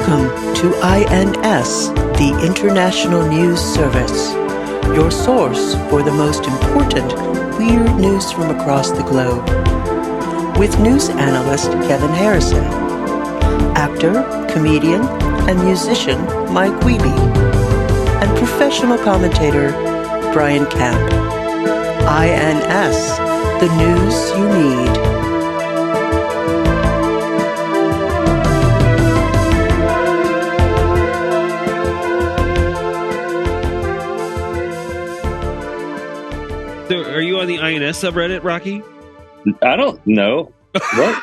Welcome to INS, the International News Service, your source for the most important queer news from across the globe. With news analyst Kevin Harrison, actor, comedian, and musician Mike Wiebe, and professional commentator Brian Camp. INS, the news you need. So are you on the INS subreddit, Rocky? I don't know. What?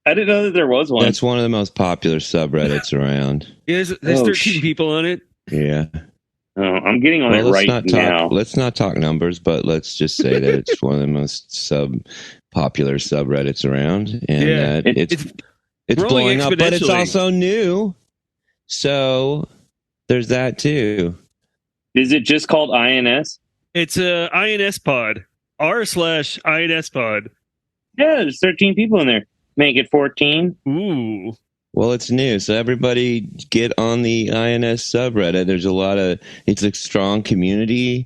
I didn't know that there was one. That's one of the most popular subreddits around. Yeah, there's 13 people on it. Yeah. Oh, I'm getting on it right now. Let's not talk numbers, but let's just say that it's one of the most popular subreddits around, and it's blowing up, but it's also new. So there's that too. Is it just called INS? It's a INS pod. r/INS pod. Yeah, there's 13 people in there. Make it 14. Ooh. Well, it's new, so everybody get on the INS subreddit. There's it's a strong community.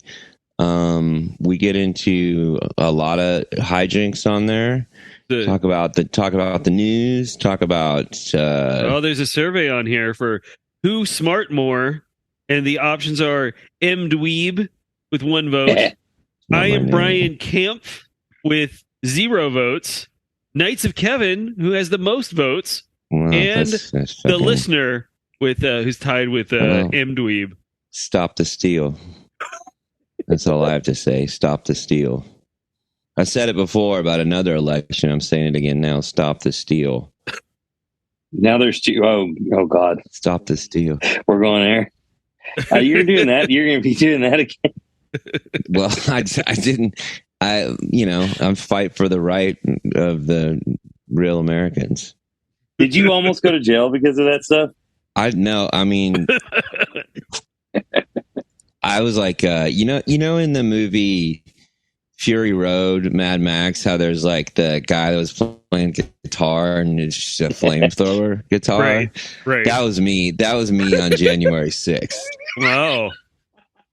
We get into a lot of hijinks on there. Talk about the news. Talk about. There's a survey on here for who smart more, and the options are mdweeb with 1 vote. I am Brian Camp with 0 votes. Knights of Kevin, who has the most votes. Well, and that's the listener with who's tied with mdweeb. Stop the steal. That's all I have to say. Stop the steal. I said it before about another election. I'm saying it again now. Stop the steal. Now there's 2. Oh God. Stop the steal. We're going there. You're doing that. You're going to be doing that again. Well, I didn't. I'm fight for the right of the real Americans. Did you almost go to jail because of that stuff? I mean, I was like, in the movie Fury Road, Mad Max, how there's like the guy that was playing guitar and it's just a flamethrower guitar. Right. That was me. That was me on January 6th. Wow.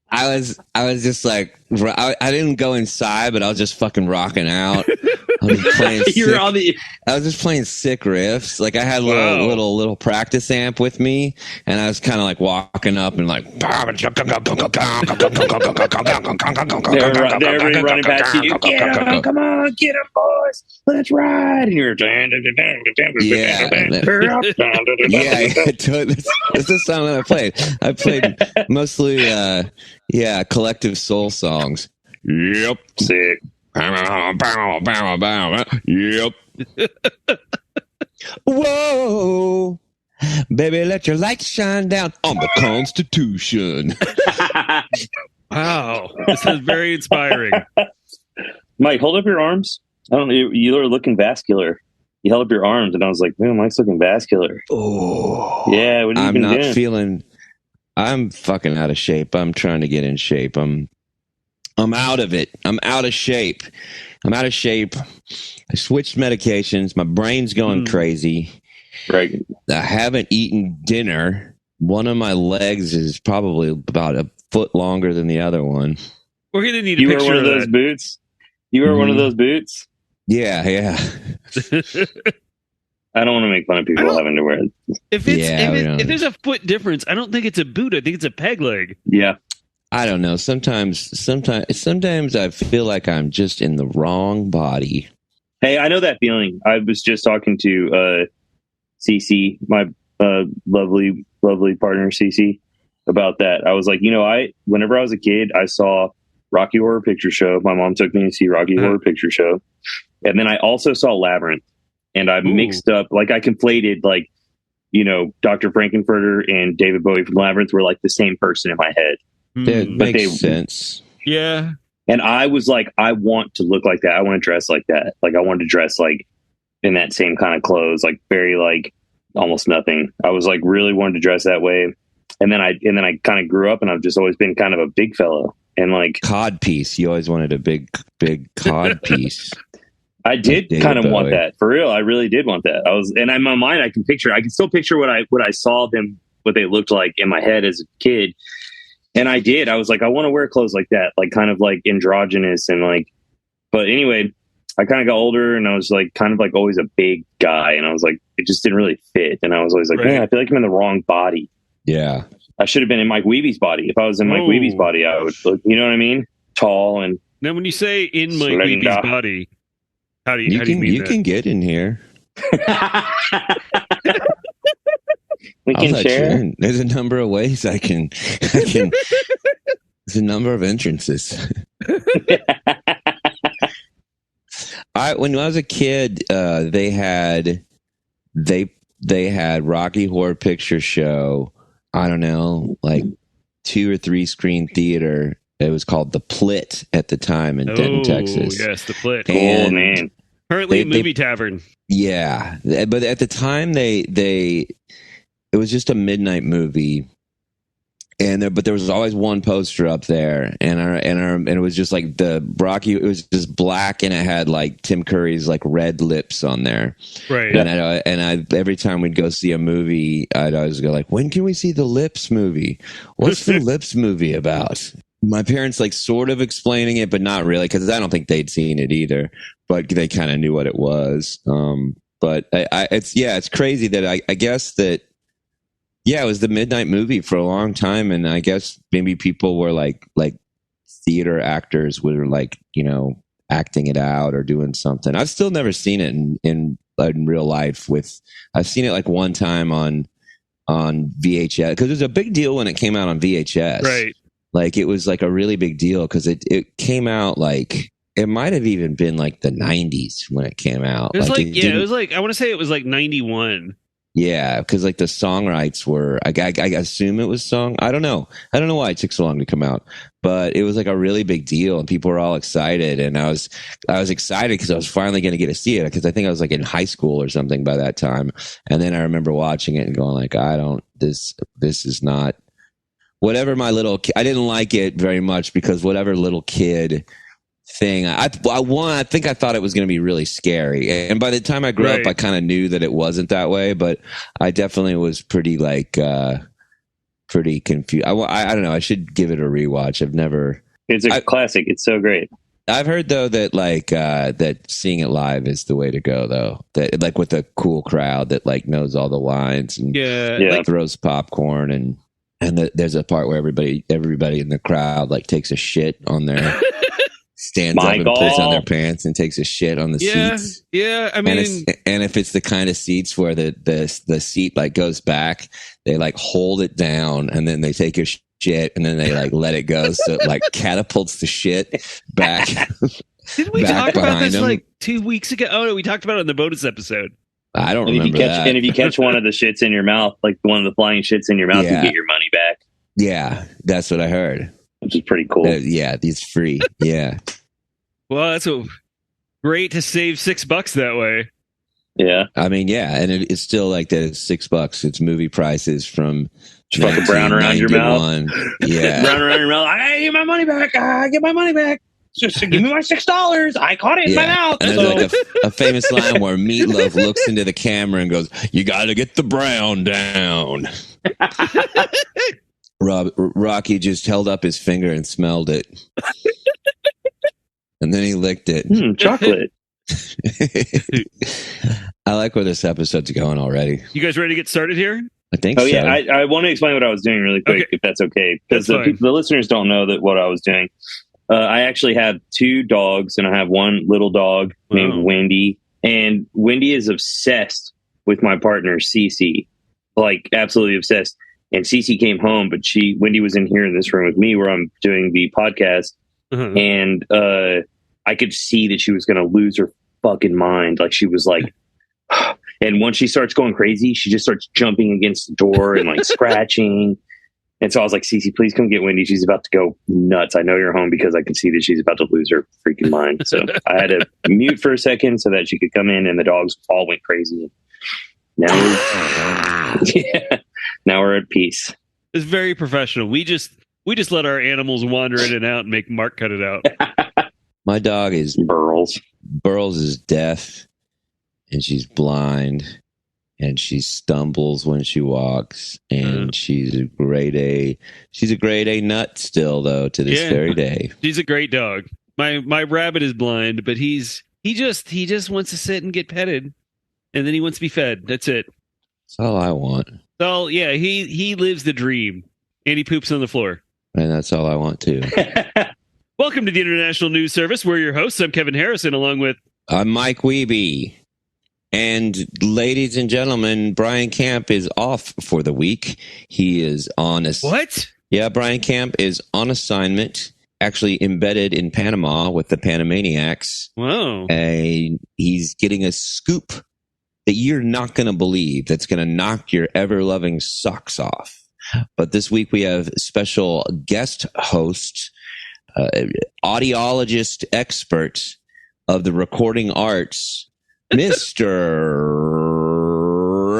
I was just like, I didn't go inside, but I was just fucking rocking out. I was playing I was just playing sick riffs. Like I had a little practice amp with me, and I was kind of like walking up and like. They're running past you. Get him! Come on, get him, boys! Let's ride! And you're that's the song that I played. I played mostly, collective soul songs. Yep, sick. Yep. Whoa, baby, let your light shine down on the Constitution. Wow, this is very inspiring. Mike, hold up your arms. I don't know. You are looking vascular. You held up your arms, and I was like, "Man, Mike's looking vascular." Oh, yeah. What have you been doing? Feeling. I'm fucking out of shape. I'm trying to get in shape. I'm out of it. I'm out of shape. I switched medications. My brain's going crazy. Right. I haven't eaten dinner. One of my legs is probably about a foot longer than the other one. We're going to need a picture of You wear one of those boots? You wear one of those boots? Yeah. I don't want to make fun of people having to wear it. If there's a foot difference, I don't think it's a boot. I think it's a peg leg. Yeah. I don't know. Sometimes I feel like I'm just in the wrong body. Hey, I know that feeling. I was just talking to Cece, my lovely partner Cece, about that. I was like, whenever I was a kid, I saw Rocky Horror Picture Show. My mom took me to see Rocky Horror Picture Show, and then I also saw Labyrinth, and I mixed up, like I conflated, like Dr. Frankenfurter and David Bowie from Labyrinth were like the same person in my head. That makes sense. Yeah. And I was like, I want to look like that. I want to dress like that. Like I wanted to dress like in that same kind of clothes, like very like almost nothing. I was like really wanted to dress that way. And then I kind of grew up, and I've just always been kind of a big fellow and like cod piece. You always wanted a big cod piece. I did kind of want that for real. I really did want that. And in my mind, I can still picture what I saw them, what they looked like in my head as a kid. And I did. I was like, I want to wear clothes like that, like kind of like androgynous and like. But anyway, I kind of got older, and I was like kind of like always a big guy, and I was like, it just didn't really fit, and I was always like, man, I feel like I'm in the wrong body. Yeah, I should have been in Mike Wiebe's body. If I was in Mike Wiebe's body, I would look. You know what I mean? Tall and. Now, when you say in Mike Wiebe's body, how do you mean you that? can get in here. We can share. There's a number of ways I can. There's a number of entrances. When I was a kid, they had Rocky Horror Picture Show. I don't know, like 2 or 3 screen theater. It was called the Plit at the time in Denton, Texas. Yes, the Plit. Oh man! Currently a movie tavern. Yeah, but at the time it was just a midnight movie. But there was always one poster up there, and it was just like the Rocky. It was just black, and it had like Tim Curry's like red lips on there. Right. And I every time we'd go see a movie, I'd always go like, "When can we see the Lips movie? What's the Lips movie about?" My parents like sort of explaining it, but not really, because I don't think they'd seen it either. But they kind of knew what it was. But it's crazy that I guess that. Yeah, it was the midnight movie for a long time, and I guess maybe people were like theater actors were like, you know, acting it out or doing something. I've still never seen it in real life. I've seen it like one time on VHS, because it was a big deal when it came out on VHS. Right, like it was like a really big deal because it came out like. It might have even been like the 90s when it came out. It was it was like I want to say it was like 91. Yeah, because like the song rights were, I assume it was song. I don't know why it took so long to come out, but it was like a really big deal, and people were all excited, and I was excited because I was finally going to get to see it, because I think I was like in high school or something by that time, and then I remember watching it and going like, this is not whatever my little. I didn't like it very much because whatever little kid thing. I think I thought it was going to be really scary, and by the time I grew up, I kind of knew that it wasn't that way. But I definitely was pretty confused. I don't know. I should give it a rewatch. It's a classic. It's so great. I've heard though that that seeing it live is the way to go. Though that like with a cool crowd that like knows all the lines and like throws popcorn and there's a part where everybody in the crowd like takes a shit on their. Stands up and puts on their pants and takes a shit on the seats. Yeah, I mean, and if it's the kind of seats where the seat like goes back, they like hold it down and then they take your shit and then they like let it go, so it like catapults the shit back. Didn't we talk about this like 2 weeks ago? Oh no, we talked about it in the bonus episode. I don't remember that. And if you catch one of the shits in your mouth, like one of the flying shits in your mouth, you get your money back. Yeah, that's what I heard. Which is pretty cool. These free. Yeah. Well, that's great to save $6 that way. Yeah. I mean, yeah, and it's still like that. It's $6. It's movie prices from fucking brown around your mouth. Yeah. Brown around your mouth. I get my money back. I get my money back. Just give me my $6. I caught it in my mouth. And there's like a famous line where Meatloaf looks into the camera and goes, "You got to get the brown down." Rocky just held up his finger and smelled it. And then he licked it. Chocolate. I like where this episode's going already. You guys ready to get started here? I think so. Yeah, I want to explain what I was doing really quick, if that's okay. Because the listeners don't know what I was doing. I actually have 2 dogs, and I have one little dog named Wendy. And Wendy is obsessed with my partner, Cece. Like, absolutely obsessed. And Cece came home, but Wendy was in here in this room with me where I'm doing the podcast. Mm-hmm. And I could see that she was going to lose her fucking mind. Like, she was like, and once she starts going crazy, she just starts jumping against the door and like scratching. And so I was like, Cece, please come get Wendy. She's about to go nuts. I know you're home because I can see that she's about to lose her freaking mind. So I had to mute for a second so that she could come in, and the dogs all went crazy. Now we're at peace. It's very professional. We just let our animals wander in and out and make Mark cut it out. My dog is Burls. Burls is deaf, and she's blind, and she stumbles when she walks, and she's a grade A. She's a grade A nut still, though, to this very day. She's a great dog. My rabbit is blind, but he just wants to sit and get petted, and then he wants to be fed. That's it. That's all I want. So yeah, he lives the dream, and he poops on the floor. And that's all I want too. Welcome to the International News Service. We're your hosts. I'm Kevin Harrison, along with I'm Mike Wiebe. And ladies and gentlemen, Brian Camp is off for the week. He is on what? Yeah, Brian Camp is on assignment, actually embedded in Panama with the Panamaniacs. Wow. He's getting a scoop that you're not going to believe that's going to knock your ever-loving socks off. But this week we have special guest host, audiologist expert of the recording arts, Mr.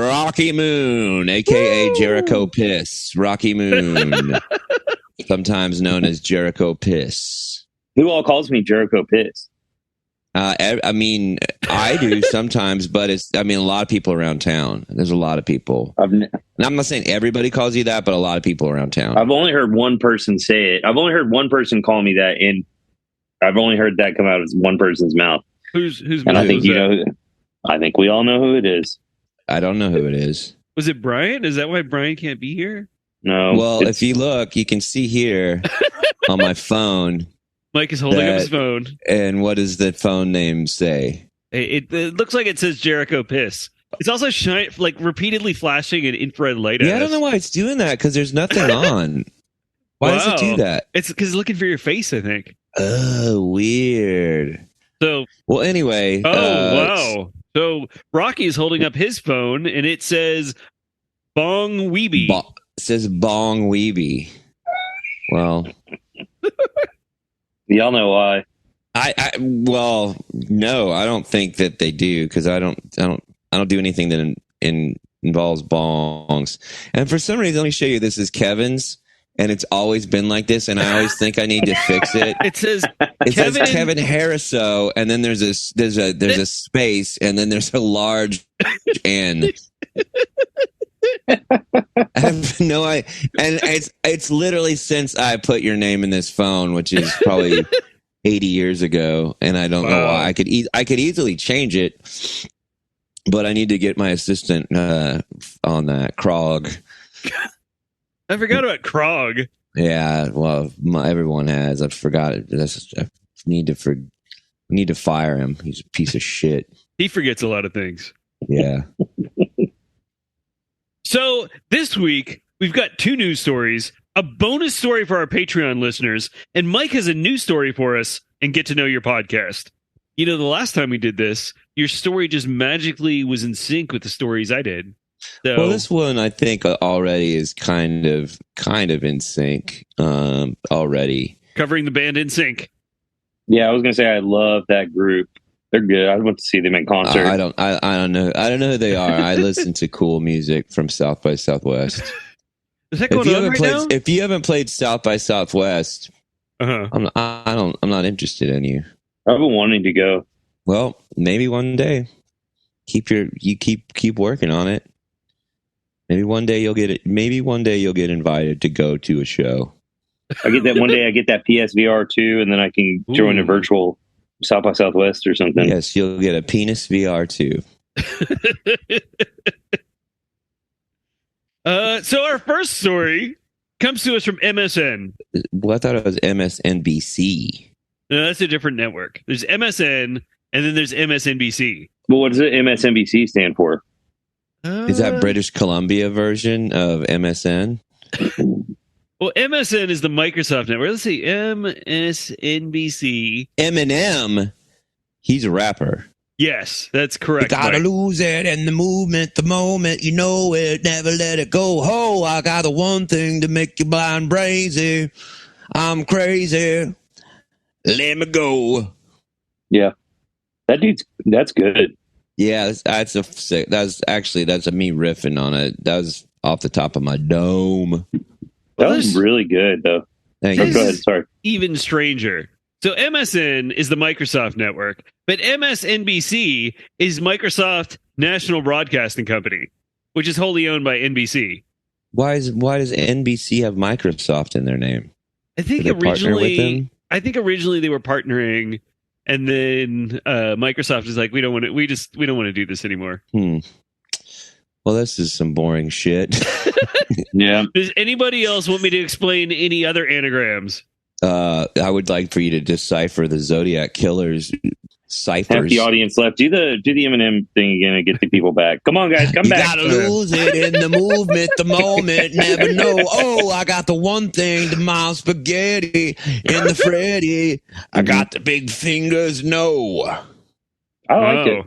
Roky Moon, a.k.a. Jericho Piss. Roky Moon, sometimes known as Jericho Piss. Who all calls me Jericho Piss? I mean, I do sometimes, but a lot of people around town. There's a lot of people. And I'm not saying everybody calls you that, but a lot of people around town. I've only heard one person say it. I've only heard one person call me that, and I've only heard that come out of one person's mouth. Who's and I think I think we all know who it is. I don't know who it is. Was it Brian? Is that why Brian can't be here? No. Well, if you look, you can see here on my phone. Mike is holding up his phone. And what does the phone name say? It looks like it says Jericho Piss. It's also repeatedly flashing an infrared light at us. I don't know why it's doing that, because there's nothing on. Why does it do that? It's because it's looking for your face, I think. Oh, weird. So, well, anyway. Wow. So Rocky is holding up his phone, and it says Bong Wiebe. It says Bong Wiebe. Well... Y'all know why. Well, no, I don't think that they do, because I don't do anything that involves bongs. And for some reason, let me show you. This is Kevin's, and it's always been like this, and I always think I need to fix it. It says Kevin Harriso, and then there's a space, and then there's a large N. I have no idea, and it's literally since I put your name in this phone, which is probably 80 years ago, and I don't know why. I could easily change it, but I need to get my assistant on that. Krog. I forgot about Krog. Yeah, well, everyone has. I forgot it. I need to fire him. He's a piece of shit. He forgets a lot of things. Yeah. So this week, we've got 2 news stories, a bonus story for our Patreon listeners, and Mike has a news story for us and Get to Know Your podcast. You know, the last time we did this, your story just magically was in sync with the stories I did. So, well, this one I think already is kind of in sync already. Covering the band In Sync. Yeah, I was gonna say I love that group. They're good. I'd want to see them in concert. I don't know who they are. I listen to cool music from South by Southwest. Is that going on right now? If you haven't played South by Southwest, I'm not interested in you. I've been wanting to go. Well, maybe one day. Keep working on it. Maybe one day you'll get it. Maybe one day you'll get invited to go to a show. I get that one day. I get that PSVR 2, and then I can join a virtual South by Southwest or something. Yes, you'll get a penis VR 2. So our first story comes to us from MSN. Well, I thought it was MSNBC. No, that's a different network. There's MSN, and then there's MSNBC. Well, what does the MSNBC stand for? Is that British Columbia version of MSN? Well, MSN is the Microsoft network. Let's see. MSNBC. Eminem. He's a rapper. Yes, that's correct. You gotta lose it in the movement, the moment you know it, never let it go. Ho, I got the one thing to make you blind crazy. I'm crazy. Let me go. Yeah. That's good. Yeah, that's me riffing on it. That was off the top of my dome. That was really good, though. Thank you. Go ahead. Sorry. Even stranger. So MSN is the Microsoft network, but MSNBC is Microsoft National Broadcasting Company, which is wholly owned by NBC. Why does NBC have Microsoft in their name? I think originally they were partnering, and then Microsoft is like, we don't want to do this anymore. Well, this is some boring shit. Yeah. Does anybody else want me to explain any other anagrams? I would like for you to decipher the Zodiac Killer's ciphers. Half the audience left. Do the Eminem thing again and get the people back. Come on, guys, come back. You gotta lose it in the movement, the moment, never know. Oh, I got the one thing, the mild spaghetti in the Freddy. I got the big fingers, no. I like it.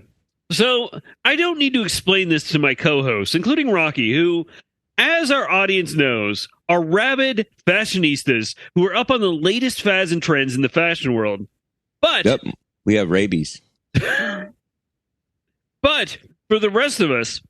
So I don't need to explain this to my co-hosts, including Rocky, who, as our audience knows, are rabid fashionistas who are up on the latest fads and trends in the fashion world. But yep, we have rabies. But for the rest of us,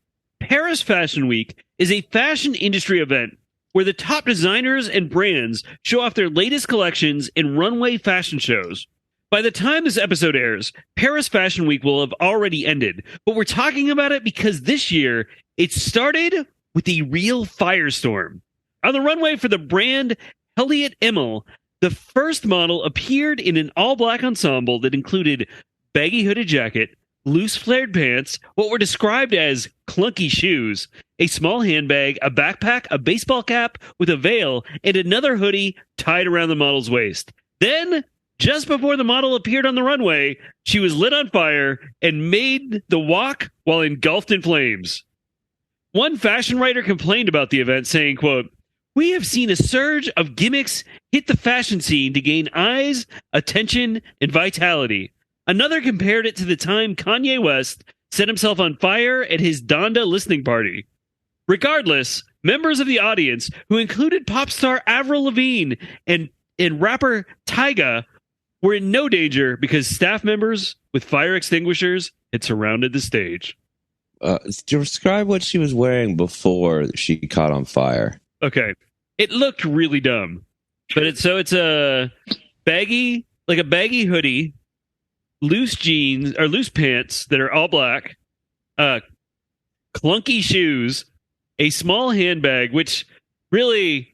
Paris Fashion Week is a fashion industry event where the top designers and brands show off their latest collections in runway fashion shows. By the time this episode airs, Paris Fashion Week will have already ended, but we're talking about it because this year it started with a real firestorm. On the runway for the brand Elliot Emmel, the first model appeared in an all-black ensemble that included baggy hooded jacket, loose flared pants, what were described as clunky shoes, a small handbag, a backpack, a baseball cap with a veil, and another hoodie tied around the model's waist. Then, just before the model appeared on the runway, she was lit on fire and made the walk while engulfed in flames. One fashion writer complained about the event, saying, quote, "We have seen a surge of gimmicks hit the fashion scene to gain eyes, attention, and vitality." Another compared it to the time Kanye West set himself on fire at his Donda listening party. Regardless, members of the audience, who included pop star Avril Lavigne and rapper Tyga, were in no danger because staff members with fire extinguishers had surrounded the stage. Describe what she was wearing before she caught on fire. Okay. It looked really dumb. But it's a baggy hoodie, loose jeans or loose pants that are all black, clunky shoes, a small handbag, which really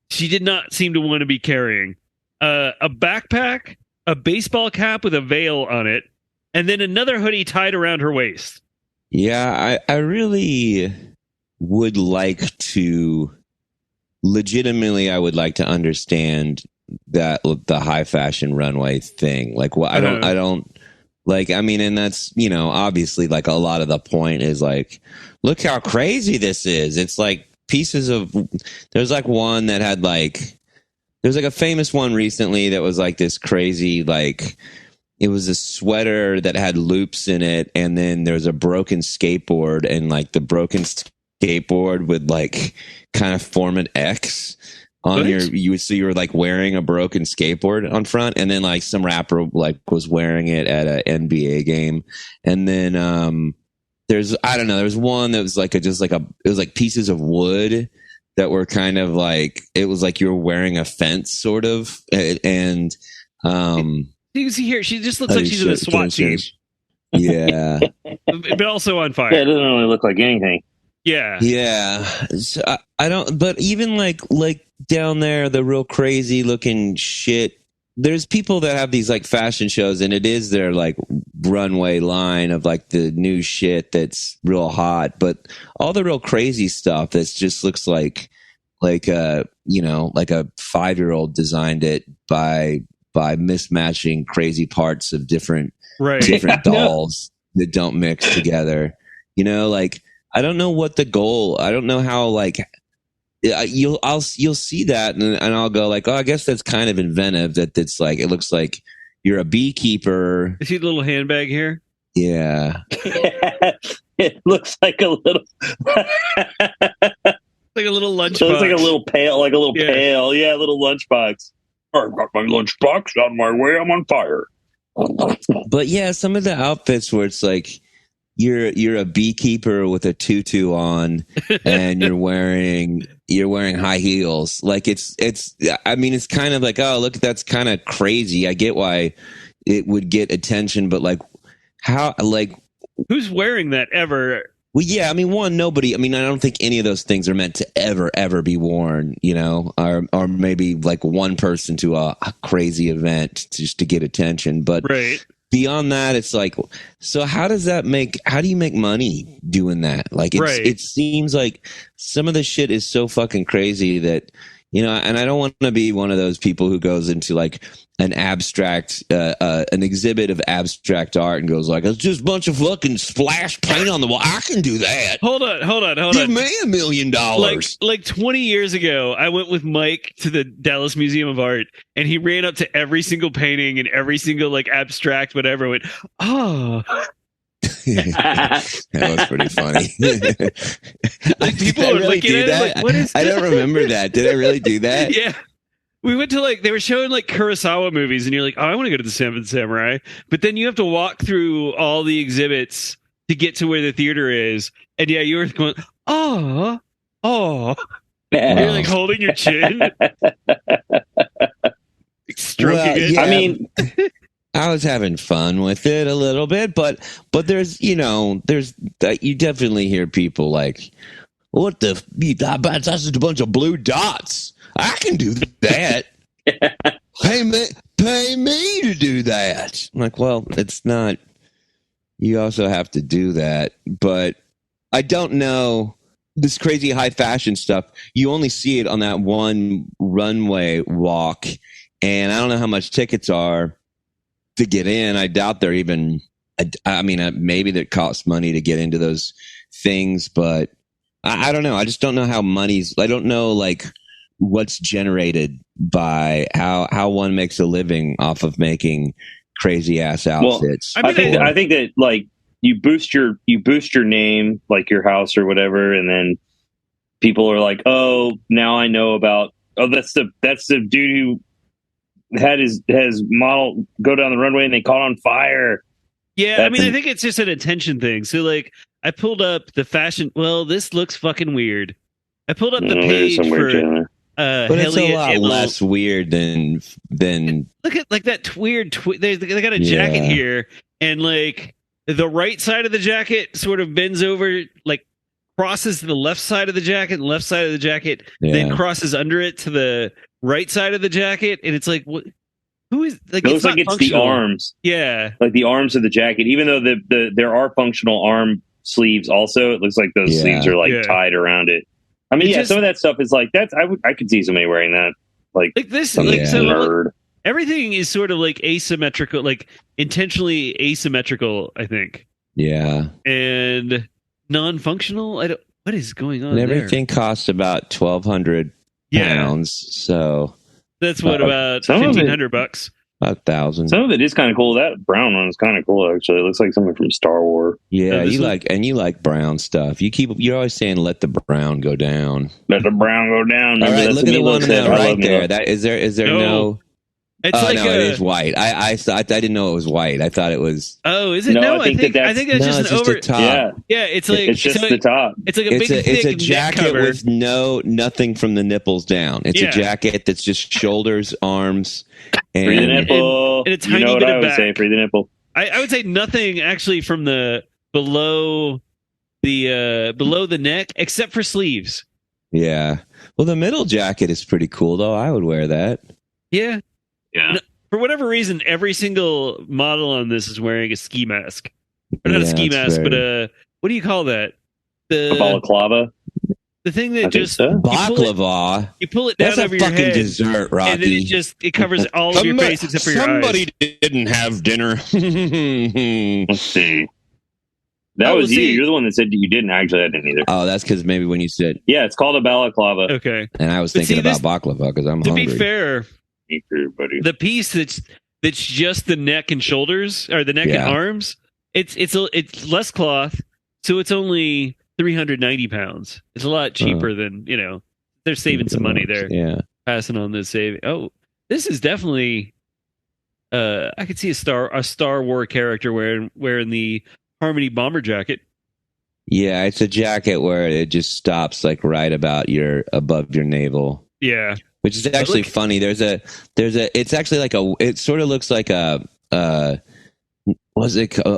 she did not seem to want to be carrying, a backpack, a baseball cap with a veil on it, and then another hoodie tied around her waist. Yeah, I really would like to, legitimately, I would like to understand that the high fashion runway thing. Like, well, I don't like, I mean, and that's, you know, obviously like a lot of the point is like, look how crazy this is. It's like pieces of, there's like one that had like, there's like a famous one recently that was like this crazy, like, it was a sweater that had loops in it, and then there's a broken skateboard, and like the broken skateboard would like kind of form an X on so you were like wearing a broken skateboard on front, and then like some rapper like was wearing it at an NBA game, and then there's one that was like it was like pieces of wood that were kind of like, it was like you were wearing a fence sort of, and you can see here, she just looks like she's in a SWAT team. Yeah. But also on fire. Yeah, it doesn't really look like anything. Yeah. Yeah. So I don't, but even like down there, the real crazy looking shit, there's people that have these like fashion shows, and it is their like runway line of like the new shit that's real hot, but all the real crazy stuff that just looks like a 5-year-old designed it by mismatching crazy parts of different dolls that don't mix together. You know, like, I don't know what the goal, I don't know how, like, you'll see that and I'll go like, oh, I guess that's kind of inventive, that's like, it looks like you're a beekeeper. You see the little handbag here? Yeah. It looks like a little like a little lunchbox. It looks like a little pail, pail. Yeah, a little lunchbox. I've got my lunchbox on my way. I'm on fire. But yeah, some of the outfits where it's like, you're a beekeeper with a tutu on, and you're wearing high heels. Like it's I mean, it's kind of like, oh, look, that's kind of crazy. I get why it would get attention, but like, how, like, who's wearing that ever? Well, yeah, I mean, nobody. I mean, I don't think any of those things are meant to ever be worn, you know, or maybe like one person to a crazy event just to get attention. But right. Beyond that, it's like, so how do you make money doing that? Like, it seems like some of the shit is so fucking crazy that, you know, and I don't want to be one of those people who goes into like an abstract, an exhibit of abstract art and goes like, it's just a bunch of fucking splash paint on the wall. I can do that. Hold on. Give me $1 million. Like 20 years ago, I went with Mike to the Dallas Museum of Art, and he ran up to every single painting and every single like abstract whatever. Went, oh. That was pretty funny. Like people are looking at it like, what is this? I don't remember that. Did I really do that? Yeah. We went to like, they were showing like Kurosawa movies, and you're like, oh, I want to go to the Seventh Samurai. But then you have to walk through all the exhibits to get to where the theater is. And yeah, you were going, oh. You're like holding your chin. Stroking it. Yeah. I mean, I was having fun with it a little bit, but there's, you know, you definitely hear people like, what the, that's just a bunch of blue dots. I can do that. Pay me to do that. I'm like, well, it's not, you also have to do that. But I don't know, this crazy high fashion stuff, you only see it on that one runway walk. And I don't know how much tickets are to get in. I doubt they're even, I mean, maybe that costs money to get into those things, but I don't know. I just don't know how I don't know like what's generated by how one makes a living off of making crazy ass outfits. Well, I think that like you boost your name, like your house or whatever, and then people are like, oh, now I know about, oh, that's the dude who had his model go down the runway and they caught on fire. Yeah, I mean, I think it's just an attention thing. So, like, I pulled up the fashion. Well, this looks fucking weird. I pulled up the page for but it's a lot less weird than look at like that weird. They got a jacket here, and like the right side of the jacket sort of bends over, like crosses to the left side of the jacket, and the left side of the jacket then crosses under it to the right side of the jacket, and it's like, what? Who is like? It looks like it's the arms. Yeah, like the arms of the jacket. Even though there are functional arm sleeves, also it looks like those sleeves are like tied around it. I mean, some of that stuff is like that's. I could see somebody wearing that. Like this, like so. Nerd. Everything is sort of like asymmetrical, like intentionally asymmetrical. I think. Yeah. And non-functional. I don't. What is going on? And everything costs about £1,200. So that's what about $1,500. About 1,000. Some of it is kind of cool. That brown one is kind of cool. Actually, it looks like something from Star Wars. Yeah, you like brown stuff. You're always saying let the brown go down. Let the brown go down. All right, look at the one right there. That is there no. It's like no, it is white. I didn't know it was white. I thought it was. Oh, is it? No, I think that's just an over. Top. Yeah, it's like it's just the top. It's like a big, thick a jacket with nothing from the nipples down. It's a jacket that's just shoulders, arms, and free the nipple. And a tiny bit of back. Say, free the nipple. I would say nothing actually from the below the neck except for sleeves. Yeah. Well, the middle jacket is pretty cool though. I would wear that. Yeah. Yeah. For whatever reason, every single model on this is wearing a ski mask. Or not a ski mask, but what do you call that? A balaclava. The thing that baklava. You pull it down over your head. That's a fucking dessert, Rocky. And then it covers all of your face except for your eyes. Somebody didn't have dinner. Let's see. That was you. You're the one that said you didn't. Actually, I didn't either. Oh, that's because maybe when you said... Yeah, it's called a balaclava. Okay. And I was thinking about baklava because I'm hungry. To be fair... Buddy. The piece that's just the neck and shoulders, or the neck and arms, it's less cloth, so it's only 390 pounds. It's a lot cheaper than, they're saving some money there. Yeah, passing on this saving. Oh, this is definitely I could see a Star Wars character wearing the Harmony bomber jacket. Yeah, it's a jacket where it just stops like right about above your navel. Yeah. Which is actually funny. It's actually like it sort of looks like a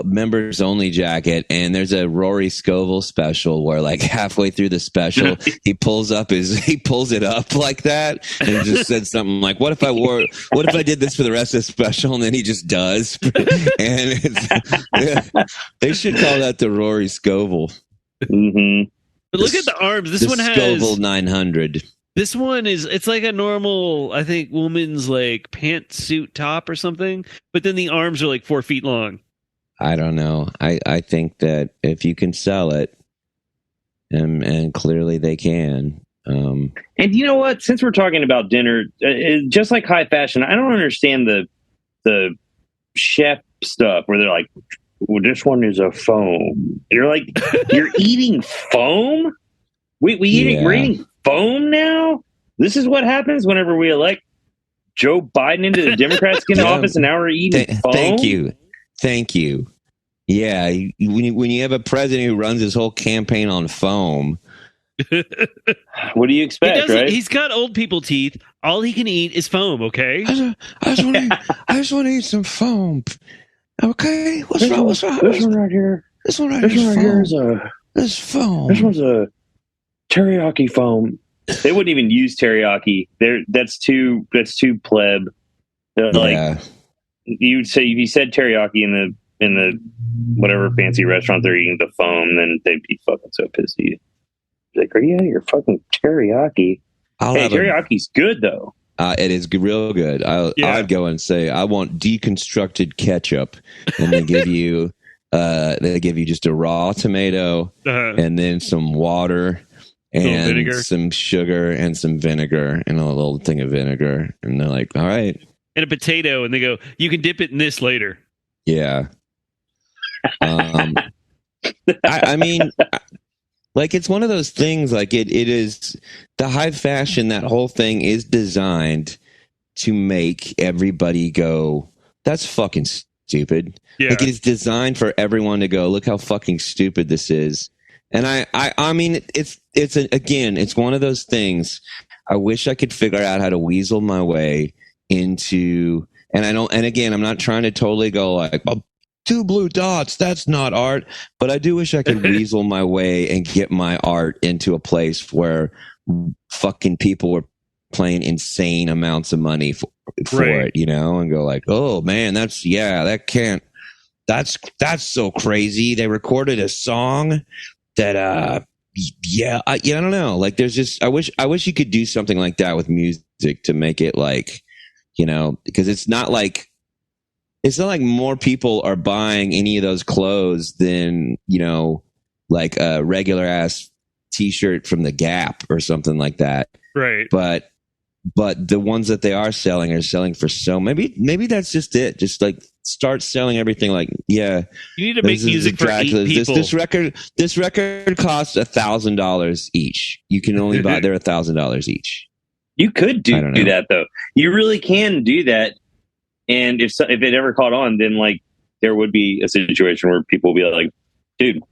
members only jacket, and there's a Rory Scovel special where like halfway through the special he pulls it up like that and just said something like, what if I did this for the rest of the special? And then he just does. And they should call that the Rory Scovel. Mm-hmm. But look at the arms. This one has Scovel 900. This one it's like a normal, I think, woman's like pantsuit top or something, but then the arms are like 4 feet long. I don't know. I think that if you can sell it, and clearly they can. And you know what? Since we're talking about dinner, just like high fashion, I don't understand the chef stuff where they're like, well, this one is a foam. You're like, you're eating foam? We're eating foam now? This is what happens whenever we elect Joe Biden into the Democrats get in office, and now we're eating foam? Thank you. Yeah, when you have a president who runs his whole campaign on foam. What do you expect, right? He's got old people teeth. All he can eat is foam, okay? I just want to eat some foam. Okay? What's wrong? This one right here. This one right here is foam. This one's a teriyaki foam. They wouldn't even use teriyaki. That's too pleb. Like you'd say, if you said teriyaki in the whatever fancy restaurant they're eating the foam, then they'd be fucking so pissed at you. Like, are you out of your fucking teriyaki? Teriyaki's good though. It is real good. I'd go and say I want deconstructed ketchup, and they give you just a raw tomato and then some water and some sugar and some vinegar and a little thing of vinegar, and they're like, all right, and a potato, and they go, you can dip it in this later. Yeah. I mean, like, it's one of those things, like it is the high fashion, that whole thing is designed to make everybody go, that's fucking stupid. Yeah. Like, it is designed for everyone to go, look how fucking stupid this is. And I mean, it's one of those things. I wish I could figure out how to weasel my way into, and again, I'm not trying to totally go like, oh, 2 blue dots, that's not art. But I do wish I could weasel my way and get my art into a place where fucking people were paying insane amounts of money for it, you know, and go like, oh man, that's so crazy. They recorded a song that, I don't know. Like, there's just, I wish you could do something like that with music to make it like, you know, because it's not like more people are buying any of those clothes than, you know, like a regular ass t-shirt from the Gap or something like that. Right. But the ones that they are selling for so, maybe that's just it. Just like start selling everything. Like, yeah, you need to make music for 8 people. This record costs $1,000 each. You can only buy, they're $1,000 each. You could do that though. You really can do that. And if it ever caught on, then like there would be a situation where people would be like, dude,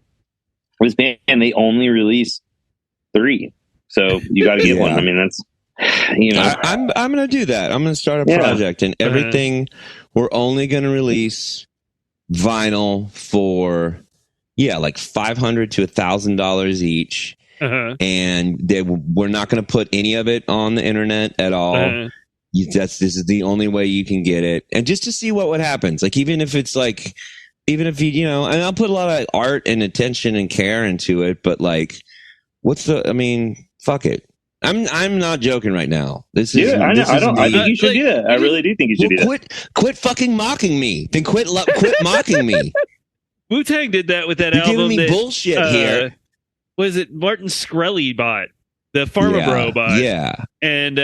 this band, they only release 3. So you got to get one. I mean, that's, you know, I'm going to do that. I'm going to start a project, and everything we're only going to release vinyl for, like $500 to $1,000 each. And we're not going to put any of it on the internet at all. This is the only way you can get it, and just to see what happens. Like, even if you know, and I'll put a lot of art and attention and care into it, but like, fuck it. I'm not joking right now. This is, I think you should do that. I really do think you should do that. Quit fucking mocking me. Then quit mocking me. Wutang did that with that You're album. Giving me bullshit here. Was it Martin Shkreli bought? The Pharma Bro bought. Yeah. And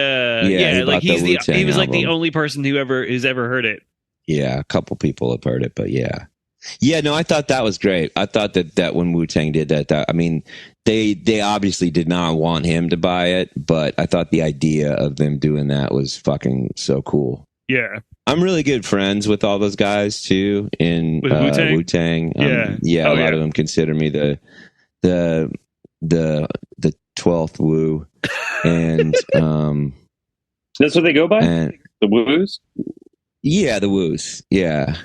like he was like the only person who's ever heard it. Yeah, a couple people have heard it, but yeah. Yeah, no, I thought that was great. I thought that when Wutang did that, I mean, they obviously did not want him to buy it, but I thought the idea of them doing that was fucking so cool. Yeah. I'm really good friends with all those guys too in With Wutang? Wutang. Yeah. A lot of them consider me the 12th Woo, and that's what they go by. And, the Woos. Yeah, the Woos. Yeah,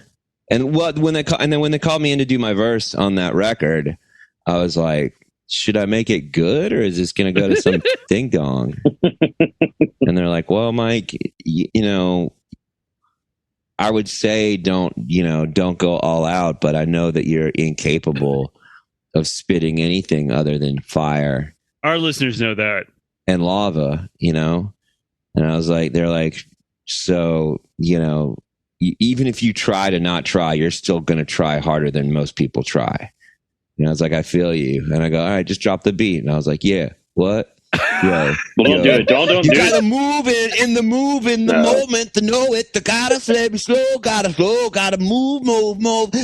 and when they called me in to do my verse on that record, I was like, should I make it good or is this going to go to some ding dong? And they're like, well, Mike, I would say don't go all out, but I know that you're incapable of spitting anything other than fire. Our listeners know that. And lava, And I was like, they're like, so, even if you try to not try, you're still going to try harder than most people try. And I was like, I feel you. And I go, all right, just drop the beat. And I was like, yeah, what? Yo, well, don't do it. Don't you do gotta it. Move it in the moment to know it. The gotta slow, gotta move,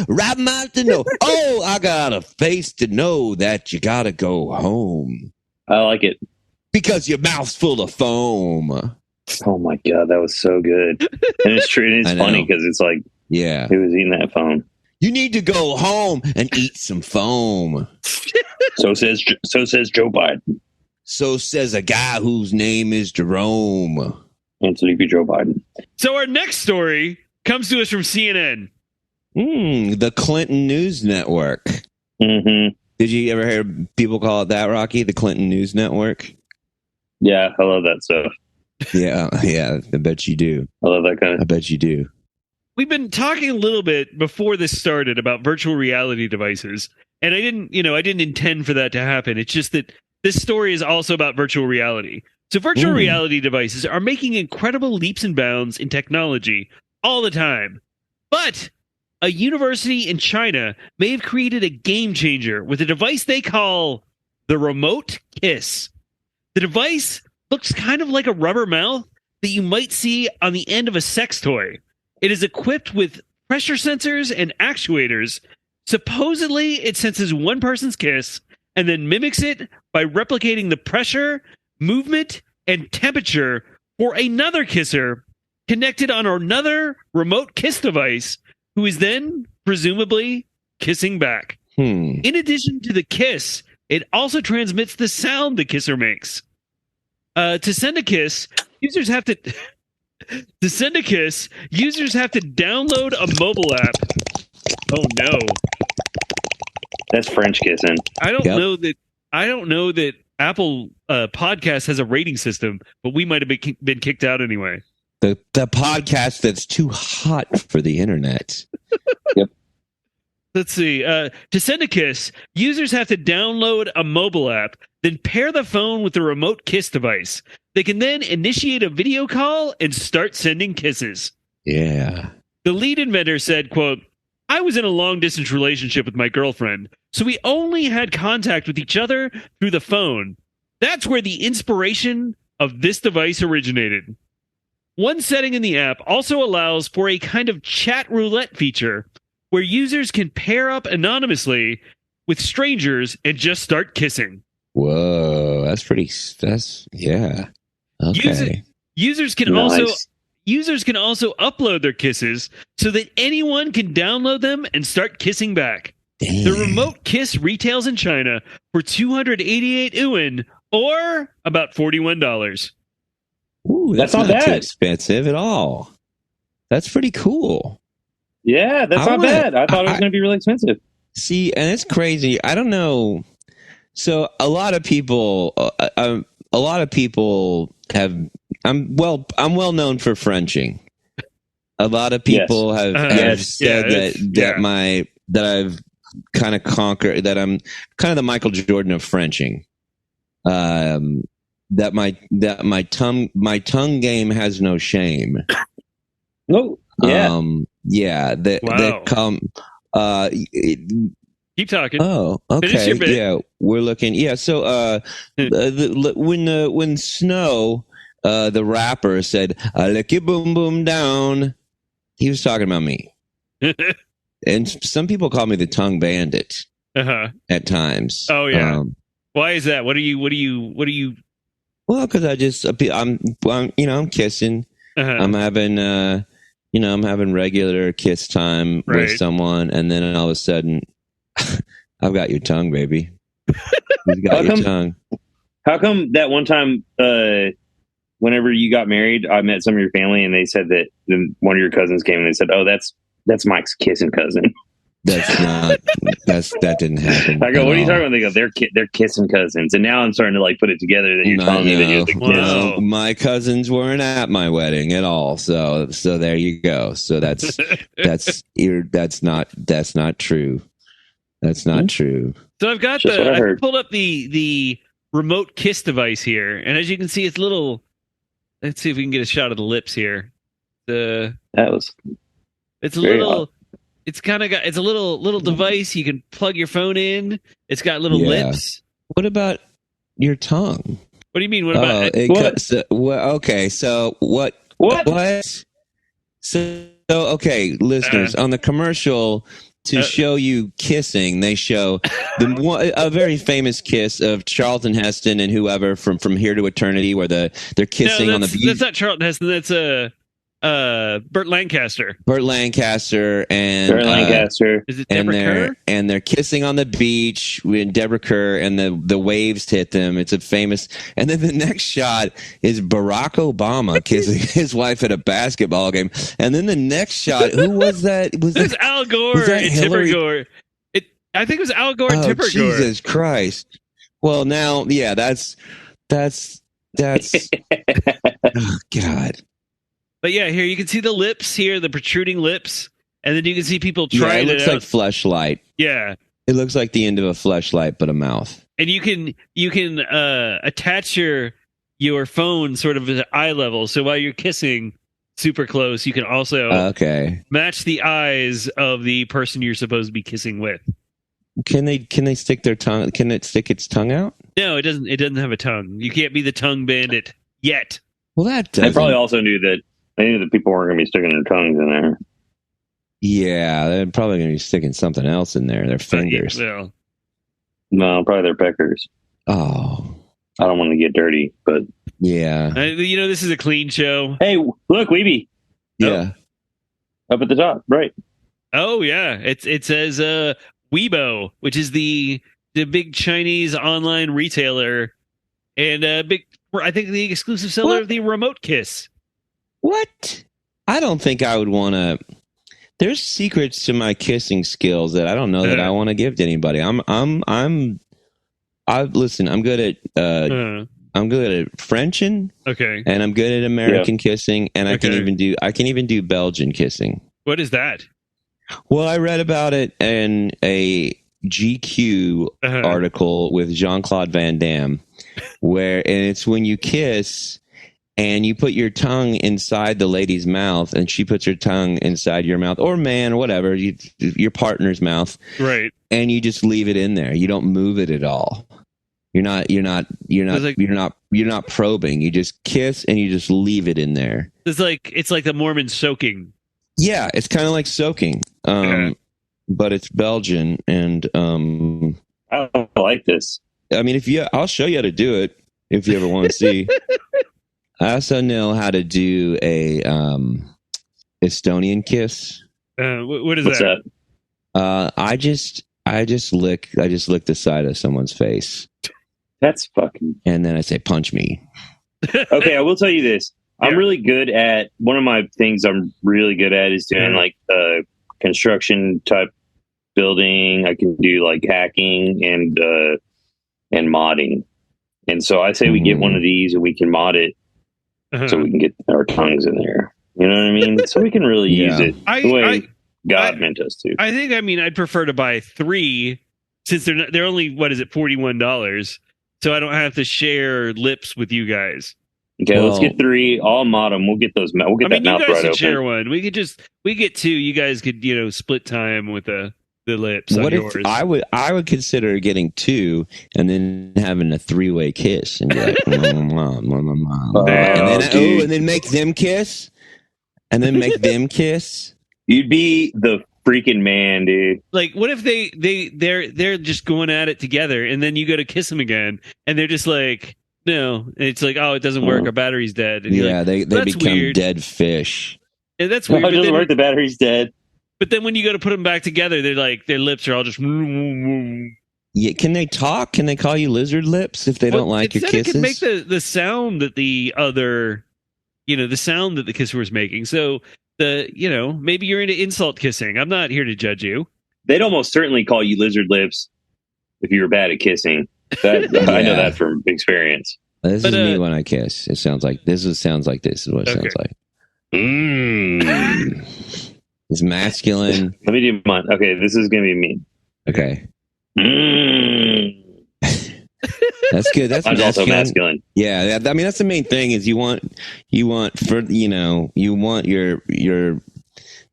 right mouth to know. Oh, I got a face to know that you gotta go home. I like it. Because your mouth's full of foam. Oh my God, that was so good. And it's true. And it's funny because it's like, yeah, who was eating that foam? You need to go home and eat some foam. So says Joe Biden. So says a guy whose name is Jerome. And so you be Joe Biden. So our next story comes to us from CNN. The Clinton News Network. Mm-hmm. Did you ever hear people call it that, Rocky? The Clinton News Network? Yeah, I love that stuff. Yeah, I bet you do. I love that kind of. I bet you do. We've been talking a little bit before this started about virtual reality devices, and I didn't intend for that to happen. It's just that this story is also about virtual reality. So virtual reality devices are making incredible leaps and bounds in technology all the time. But a university in China may have created a game changer with a device they call the Remote Kiss. The device looks kind of like a rubber mouth that you might see on the end of a sex toy. It is equipped with pressure sensors and actuators. Supposedly, it senses one person's kiss and then mimics it by replicating the pressure, movement, and temperature for another kisser connected on another remote kiss device who is then presumably kissing back. In addition to the kiss, it also transmits the sound the kisser makes. To send a kiss, users have to download a mobile app. Oh no. That's French kissing. I don't know that Apple Podcast has a rating system, but we might have been kicked out anyway. The podcast that's too hot for the internet. Yep. Let's see. To send a kiss, users have to download a mobile app, then pair the phone with the remote kiss device. They can then initiate a video call and start sending kisses. Yeah. The lead inventor said, quote, I was in a long-distance relationship with my girlfriend, so we only had contact with each other through the phone. That's where the inspiration of this device originated. One setting in the app also allows for a kind of chat roulette feature where users can pair up anonymously with strangers and just start kissing. Whoa, yeah. Okay. Users can also upload their kisses so that anyone can download them and start kissing back. Damn. The remote kiss retails in China for 288 yuan or about $41. Ooh, that's not too expensive at all. That's pretty cool. Yeah, that's not bad. I thought it was going to be really expensive. See, and it's crazy. I don't know. So a lot of people have. I'm well known for Frenching. A lot of people have said that I've kind of conquered, that I'm kind of the Michael Jordan of Frenching. That my tongue game has no shame. Oh, yeah. They come. Keep talking. Oh, okay. Yeah, we're looking. Yeah, so when Snow, the rapper, said "I lick your boom boom down," he was talking about me. And some people call me the tongue bandit at times. Oh yeah. Why is that? What are you? Well, because I'm kissing, I'm having, I'm having regular kiss time with someone, and then all of a sudden, I've got your tongue, baby. You've got your tongue. How come that one time, whenever you got married, I met some of your family, and they said that one of your cousins came and they said, "Oh, that's Mike's kissing cousin." That didn't happen. I go, "What are you talking about?" They go, "They're kissing cousins." And now I'm starting to put it together that you're telling me that you're the kiss. No, my cousins weren't at my wedding at all. So there you go. So that's not true. That's not true. So I've got I pulled up the remote kiss device here, and as you can see, it's little. Let's see if we can get a shot of the lips here. It's a little. Hot. It's kind of got. It's a little device you can plug your phone in. It's got little lips. What about your tongue? What do you mean? What about it? Okay, so what? So okay, listeners, on the commercial. To show you kissing, they show a very famous kiss of Charlton Heston and whoever from Here to Eternity, where they're kissing on the beach. That's not Charlton Heston. That's Burt Lancaster. Burt Lancaster and Burt Lancaster. Is it Deborah Kerr? And they're kissing on the beach with Deborah Kerr, and the waves hit them. It's a famous. And then the next shot is Barack Obama kissing his wife at a basketball game. And then the next shot, who was that? It was Al Gore and Tipper Gore. I think it was Al Gore and Tipper Gore. Jesus Christ! Well, now, yeah, that's. Oh God. But yeah, here you can see the lips here, the protruding lips, and then you can see people trying it looks like fleshlight. Yeah, it looks like the end of a fleshlight, but a mouth. And you can attach your phone sort of at eye level, so while you're kissing super close, you can also match the eyes of the person you're supposed to be kissing with. Can they stick their tongue? Can it stick its tongue out? No, it doesn't. It doesn't have a tongue. You can't be the tongue bandit yet. Well, that they probably also knew that. They knew that people weren't going to be sticking their tongues in there. Yeah, they're probably going to be sticking something else in there. Their fingers. No, probably their peckers. Oh. I don't want to get dirty, but... Yeah. This is a clean show. Hey, look, Wiebe. Yeah. Up at the top, right. Oh, yeah. It says Wiebe, which is the big Chinese online retailer and I think the exclusive seller of the Remote Kiss. What? I don't think I would want to. There's secrets to my kissing skills that I don't know that I want to give to anybody. Listen, I'm good at Frenchin. Okay. And I'm good at American kissing, and I can even do Belgian kissing. What is that? Well, I read about it in a GQ article with Jean-Claude Van Damme, and it's when you kiss and you put your tongue inside the lady's mouth, and she puts her tongue inside your mouth, or man, or whatever, your partner's mouth, right? And you just leave it in there. You don't move it at all. You're not probing. You just kiss and you just leave it in there. It's like the Mormon soaking. Yeah, it's kind of like soaking, but it's Belgian, and I like this. I mean, I'll show you how to do it if you ever want to see. I also know how to do a Estonian kiss. What is What's that? I just lick the side of someone's face. That's fucking. And then I say, punch me. Okay, I will tell you this. I'm really good at, one of my things I'm really good at is doing construction type building. I can do like hacking and modding. And so I say we get one of these and we can mod it so we can get our tongues in there. You know what I mean? So we can really use it the way God meant us to. I'd prefer to buy 3 since they're only, $41. So I don't have to share lips with you guys. Okay, let's get 3. I'll mod them. We'll get those. We'll get that mouth right open. You guys could share one. We get 2. You guys could, split time with the lips. What if yours. I would consider getting 2 and then having a 3-way kiss and be like, and then make them kiss, and then make them kiss. You'd be the freaking man, dude. Like, what if they're just going at it together, and then you go to kiss them again, and they're just like, No, it's like, oh, it doesn't work. Our battery's dead. And Yeah, like, they become weird. dead fish. And that's No, weird. it doesn't work. The battery's dead. But then when you go to put them back together, they're like, their lips are all just. Yeah, can they talk? Can they call you lizard lips if they don't like your kisses? It can make the sound that the other, the sound that the kisser was making. So maybe you're into insult kissing. I'm not here to judge you. They'd almost certainly call you lizard lips if you were bad at kissing. I know that from experience. This is me when I kiss. It sounds like this. Sounds like this is what it sounds like. It's masculine. Let me do mine. Okay, this is gonna be me. Okay. That's good. That's also masculine. Yeah, I mean that's the main thing is you want your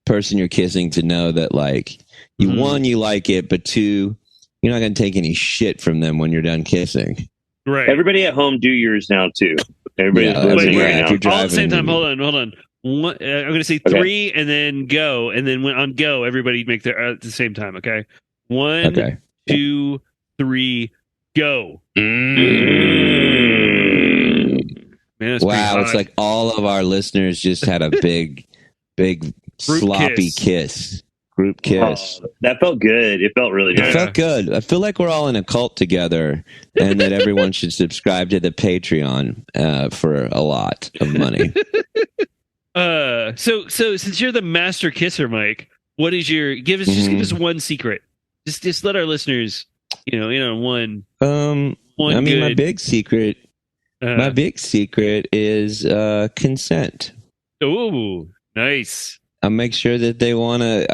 person you're kissing to know that like one, you like it, but two, you're not going to take any shit from them when you're done kissing. Right. Everybody at home, do yours now too. Everybody's listening right now. All at the same time. Hold on. One, I'm going to say 3 and then go, and then when on go, everybody make their at the same time. Okay. 1, 2, 3, go. Man, wow, it's like all of our listeners just had a big sloppy kiss. Group kiss. Oh, that felt good. It felt really good. It felt good. I feel like we're all in a cult together, and that everyone should subscribe to the Patreon for a lot of money. So since you're the master kisser, Mike, what is your give us one secret. Just let our listeners, one. I mean, my big secret is consent. Oh, nice. I make sure that they want to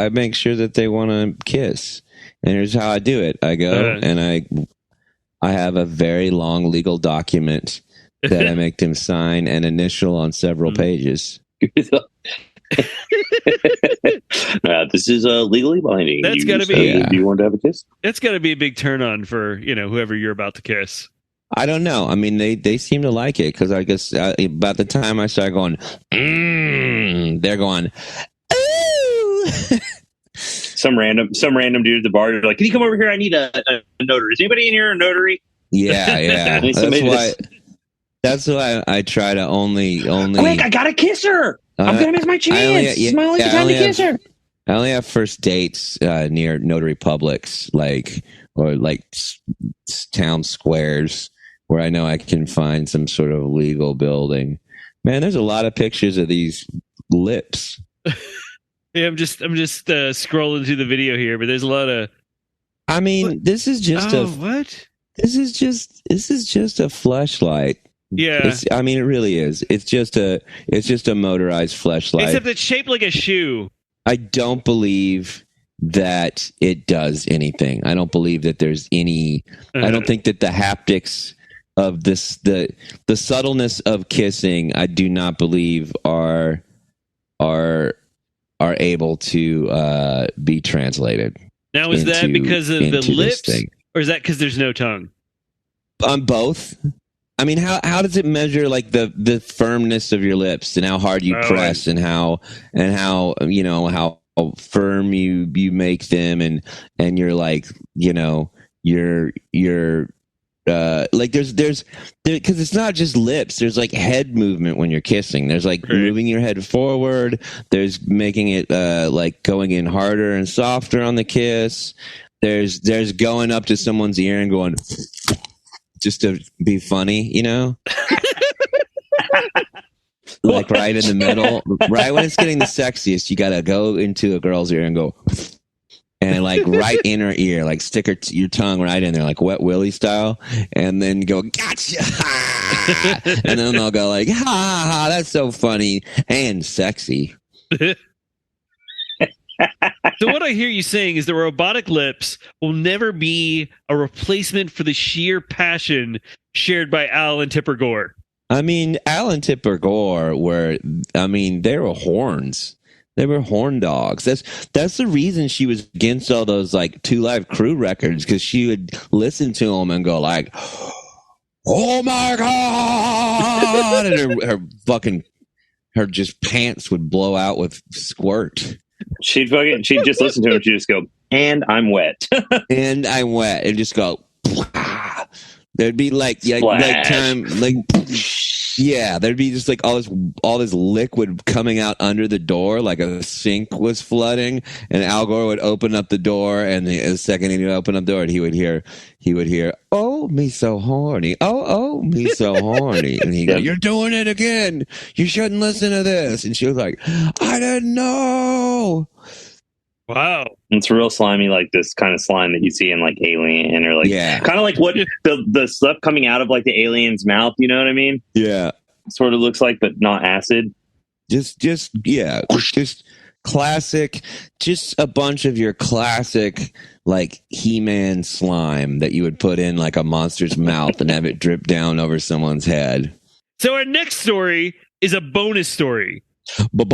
kiss. And here's how I do it. I go and I have a very long legal document that I make them sign and initial on several pages. This is legally binding. That's got to be. Do you want to have a kiss? That's got to be a big turn on for whoever you're about to kiss. I don't know. I mean, they seem to like it because I guess about the time I start going, they're going, ooh. Some random dude at the bar. They're like, "Can you come over here? I need a notary. Is anybody in here a notary?" Yeah. That's why I try to only. Quick! I gotta kiss her. I'm gonna miss my chance. It's my only time to kiss her. I only have first dates near notary publics, or town squares, where I know I can find some sort of legal building. Man, there's a lot of pictures of these lips. Yeah, I'm just scrolling through the video here, but there's a lot of. I mean, this is just what? This is just a fleshlight. Yeah, it really is. It's just a motorized fleshlight. Except it's shaped like a shoe. I don't believe that it does anything. I don't believe that there's any. I don't think that the haptics of this, the subtleness of kissing, I do not believe are able to be translated. Now, is that because of the lips, or is that because there's no tongue? On both. I mean, how does it measure like the firmness of your lips and how hard you press and how firm you make them and you're like you're like there's because it's not just lips. There's like head movement when you're kissing. There's like moving your head forward. There's making it like going in harder and softer on the kiss. There's going up to someone's ear and going just to be funny, like right in the middle, right when it's getting the sexiest. You gotta go into a girl's ear and go. And like right in her ear, like stick your tongue right in there, like Wet Willie style, and then go, gotcha! And then they'll go like, ha, ha, ha, that's so funny and sexy. So what I hear you saying is the robotic lips will never be a replacement for the sheer passion shared by Al and Tipper Gore. I mean, Al and Tipper Gore they were horns. They were horn dogs. That's the reason she was against all those like 2 Live Crew records, because she would listen to them and go like, "Oh my god!" and her just pants would blow out with squirt. She'd just listen to him. She'd just go, "And I'm wet." And I'm wet. And just go, There'd be like there'd be just like all this liquid coming out under the door, like a sink was flooding, and Al Gore would open up the door, and the second he would open up the door, he would hear, "Oh, me so horny, oh, me so horny," and he'd go, "You're doing it again. You shouldn't listen to this." And she was like, "I didn't know." Wow. It's real slimy, like this kind of slime that you see in like Alien, or like kind of like what the stuff coming out of like the alien's mouth. You know what I mean? Yeah. Sort of looks like, but not acid. Just classic, just a bunch of your classic like He-Man slime that you would put in like a monster's mouth and have it drip down over someone's head. So our next story is a bonus story. Bonus.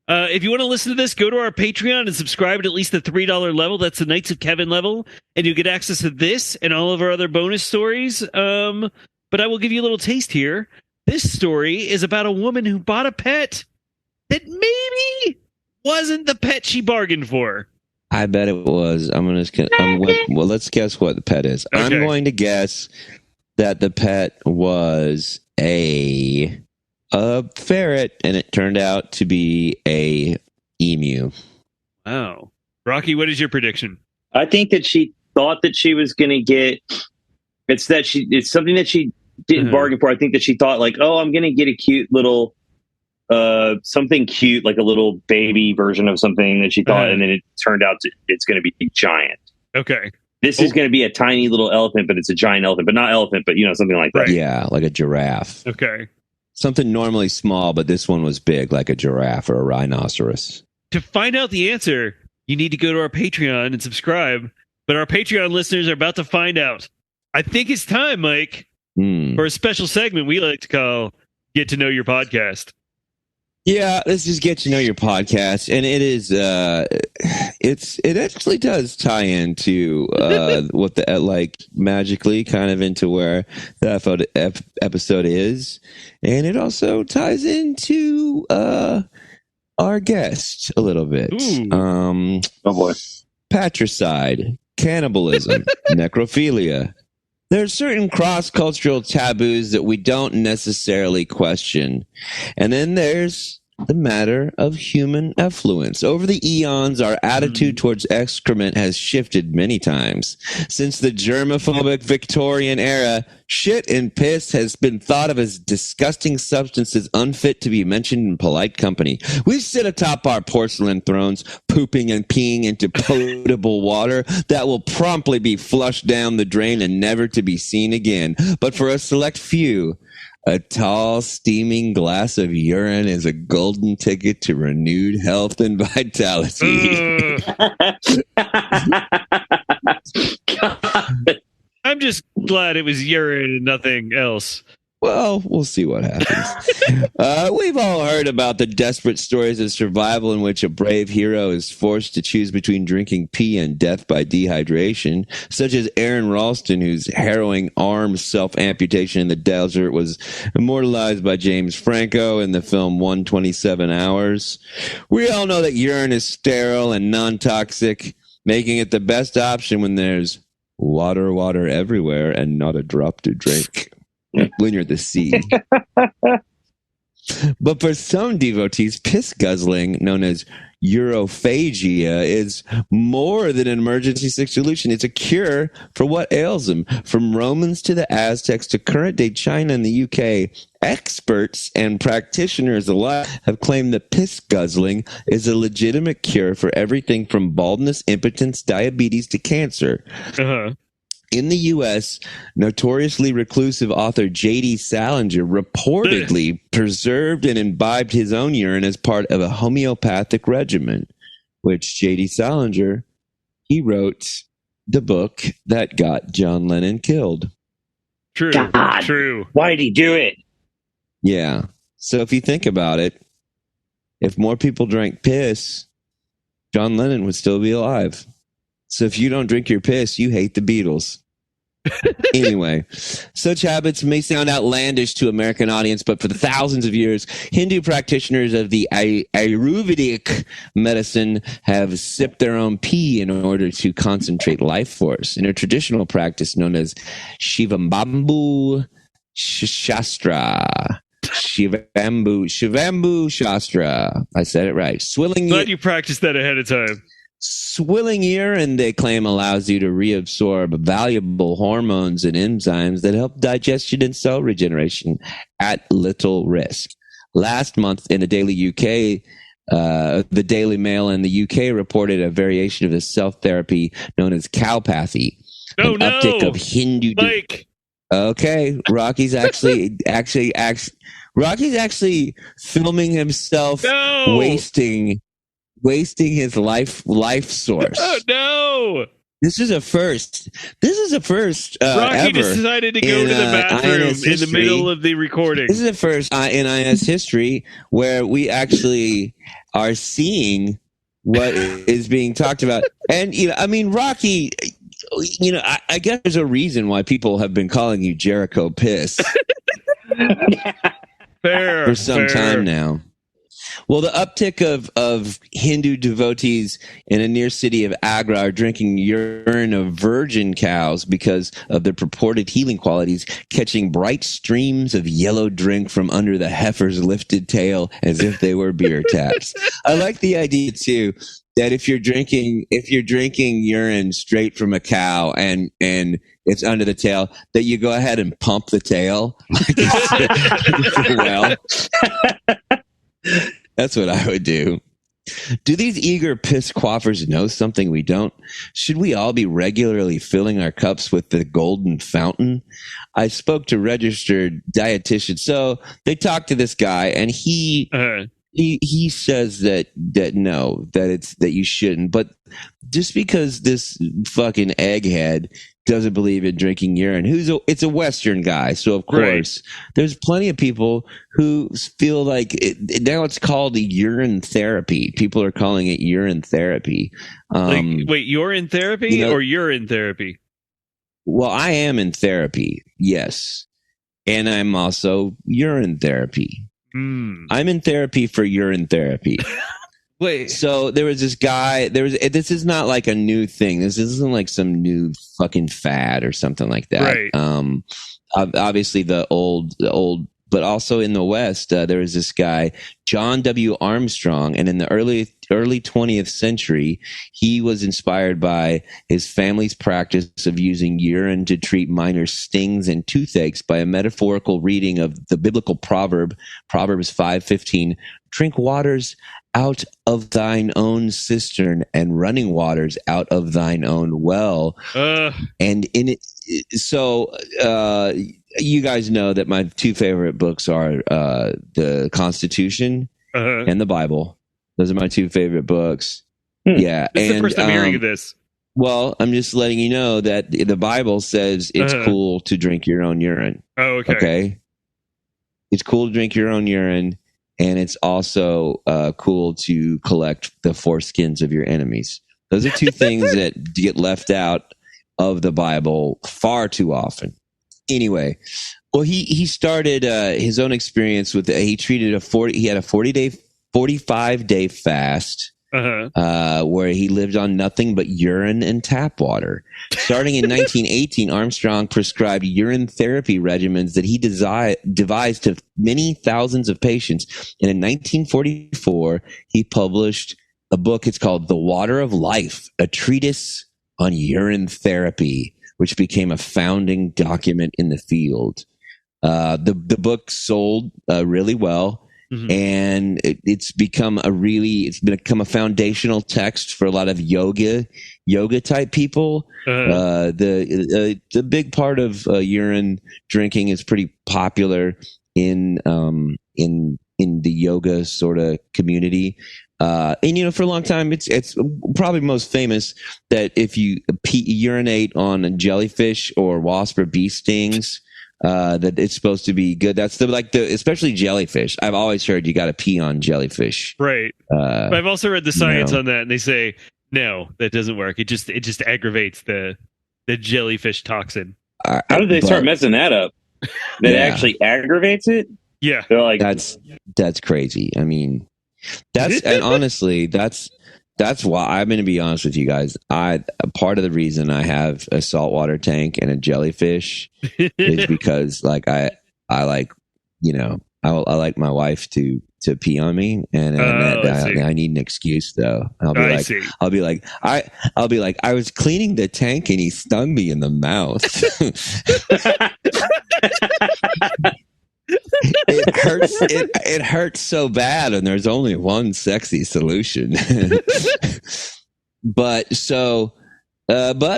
If you want to listen to this, go to our Patreon and subscribe at least the $3 level. That's the Knights of Kevin level. And you get access to this and all of our other bonus stories. But I will give you a little taste here. This story is about a woman who bought a pet that maybe wasn't the pet she bargained for. I bet it was. Well, let's guess what the pet is. Okay. I'm going to guess that the pet was a ferret, and it turned out to be a emu. Wow. Rocky, what is your prediction? I think that she thought that she was going to get... It's something that she didn't bargain for. I think that she thought like, oh, I'm going to get a cute little... something cute, like a little baby version of something that she thought, and then it turned out it's going to be giant. Okay. This is going to be a tiny little elephant, but it's a giant elephant, but not elephant, but something like that. Yeah, like a giraffe. Okay. Something normally small, but this one was big, like a giraffe or a rhinoceros. To find out the answer, you need to go to our Patreon and subscribe. But our Patreon listeners are about to find out. I think it's time, Mike, for a special segment we like to call Get to Know Your Podcast. Yeah, let's just get to know your podcast, and it is it actually does tie into what the like magically kind of into where the episode is, and it also ties into our guest a little bit. Oh boy, patricide, cannibalism, necrophilia. There are certain cross-cultural taboos that we don't necessarily question. And then there's the matter of human effluence. Over the eons, our attitude towards excrement has shifted many times. Since the germophobic Victorian era, shit and piss has been thought of as disgusting substances unfit to be mentioned in polite company. We sit atop our porcelain thrones, pooping and peeing into potable water that will promptly be flushed down the drain and never to be seen again. But for a select few, a tall, steaming glass of urine is a golden ticket to renewed health and vitality. I'm just glad it was urine and nothing else. Well, we'll see what happens. We've all heard about the desperate stories of survival in which a brave hero is forced to choose between drinking pee and death by dehydration, such as Aaron Ralston, whose harrowing arm self-amputation in the desert was immortalized by James Franco in the film 127 Hours. We all know that urine is sterile and non-toxic, making it the best option when there's water everywhere and not a drop to drink. When you're at the sea. But for some devotees, piss guzzling, known as urophagia, is more than an emergency solution. It's a cure for what ails them. From Romans to the Aztecs to current-day China and the UK, experts and practitioners alike have claimed that piss guzzling is a legitimate cure for everything from baldness, impotence, diabetes, to cancer. In the U.S., notoriously reclusive author J.D. Salinger reportedly preserved and imbibed his own urine as part of a homeopathic regimen, which J.D. Salinger, he wrote the book that got John Lennon killed. True. God, true. Why did he do it? Yeah. So if you think about it, if more people drank piss, John Lennon would still be alive. So if you don't drink your piss, you hate the Beatles. Anyway, such habits may sound outlandish to American audience, but for the thousands of years, Hindu practitioners of the Ayurvedic medicine have sipped their own pee in order to concentrate life force in a traditional practice known as Shivambu Shastra. Shivambu Shastra. I said it right. Glad you practiced that ahead of time. Swilling urine, they claim, allows you to reabsorb valuable hormones and enzymes that help digestion and cell regeneration at little risk. Last month in the Daily UK, the Daily Mail in the UK reported a variation of the self-therapy known as cowpathy. Uptick of Hindu... Mike! Okay, Rocky's actually filming himself wasting his life source. Oh no! This is a first. Rocky ever decided to go to the bathroom in the middle of the recording. This is the first in IS history where we actually are seeing what is being talked about. And Rocky, I guess there's a reason why people have been calling you Jericho Piss for some time now. Well, the uptick of Hindu devotees in a near city of Agra are drinking urine of virgin cows because of their purported healing qualities, catching bright streams of yellow drink from under the heifer's lifted tail as if they were beer taps. I like the idea too that if you're drinking urine straight from a cow and it's under the tail, that you go ahead and pump the tail like well. That's what I would do. Do these eager piss quaffers know something we don't? Should we all be regularly filling our cups with the golden fountain? I spoke to registered dietitians. So they talked to this guy, and he says that no, that you shouldn't. But just because this fucking egghead doesn't believe in drinking urine, it's a Western guy, so of course there's plenty of people who feel like now it's called urine therapy. People are calling it urine therapy. Wait, you're in therapy or you're in therapy? Well, I am in therapy, yes, and I'm also urine therapy. I'm in therapy for urine therapy. Wait. So there was this guy. This is not like a new thing. This isn't like some new fucking fad or something like that. Right. Obviously the old, but also in the West, there was this guy, John W. Armstrong, and in the early 20th century, he was inspired by his family's practice of using urine to treat minor stings and toothaches by a metaphorical reading of the biblical proverb, Proverbs 5:15, drink waters out of thine own cistern and running waters out of thine own well. And in it, so you guys know that my two favorite books are the Constitution and the Bible. Those are my two favorite books. Yeah, this is the first I'm hearing of this. Well, I'm just letting you know that the Bible says it's cool to drink your own urine. Oh, okay. Okay, it's cool to drink your own urine. And it's also cool to collect the foreskins of your enemies. Those are two things that get left out of the Bible far too often. Anyway, well, he started his own experience with he treated he had a 45-day fast where he lived on nothing but urine and tap water. Starting in 1918, Armstrong prescribed urine therapy regimens that he devised to many thousands of patients. And in 1944, he published a book. It's called The Water of Life, a treatise on urine therapy, which became a founding document in the field. The book sold really well. And it's become a foundational text for a lot of yoga type people. The big part of urine drinking is pretty popular in the yoga sort of community. And for a long time, it's probably most famous that if you urinate on a jellyfish or wasp or bee stings, that it's supposed to be good. That's especially jellyfish. I've always heard you got to pee on jellyfish. Right. But I've also read the science on that, and they say no, that doesn't work. It just aggravates the jellyfish toxin. How did they start messing that up? That actually aggravates it? Yeah. They're like, that's crazy. I mean, and honestly, that's why I'm going to be honest with you guys. Part of the reason I have a saltwater tank and a jellyfish is because like I like, you know, I like my wife to pee on me, and I need an excuse though. I'll be like, I was cleaning the tank and he stung me in the mouth. It hurts. It hurts so bad, and there's only one sexy solution. But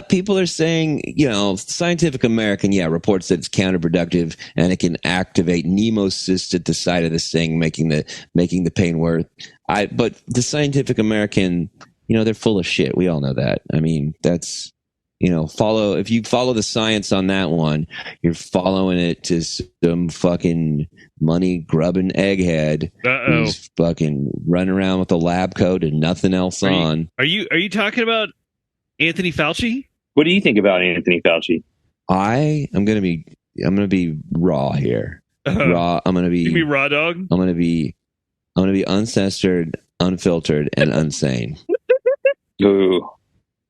people are saying, you know, Scientific American, reports that it's counterproductive and it can activate nemocysts at the site of this thing, making the pain worse. But the Scientific American, you know, they're full of shit. We all know that. I mean, that's, you know, if you follow the science on that one, you're following it to some fucking money grubbing egghead who's fucking running around with a lab coat and nothing else on. Are you talking about Anthony Fauci? What do you think about Anthony Fauci? I'm gonna be raw here. Raw. I'm gonna be. You mean raw dog? I'm gonna be uncensored, unfiltered, and unsane. Ooh.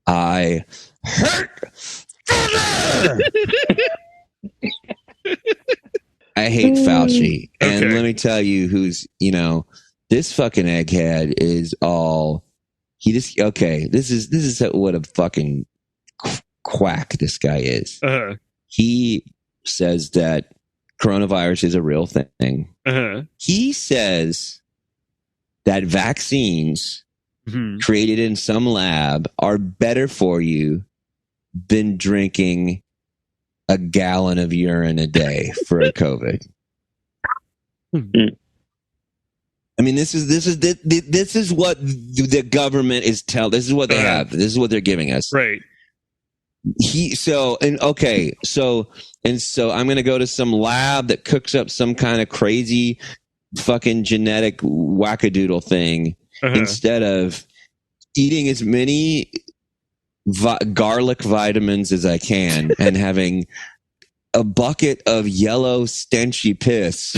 I hurt. I hate Fauci, and let me tell you who's, you know, this fucking egghead is all. This is what a fucking quack this guy is. He says that coronavirus is a real thing. He says that vaccines created in some lab are better for you than drinking a gallon of urine a day for a COVID. I mean, this is what the government is this is what they have. This is what they're giving us. Right. So I'm going to go to some lab that cooks up some kind of crazy fucking genetic wackadoodle thing instead of eating as many garlic vitamins as I can and having a bucket of yellow stenchy piss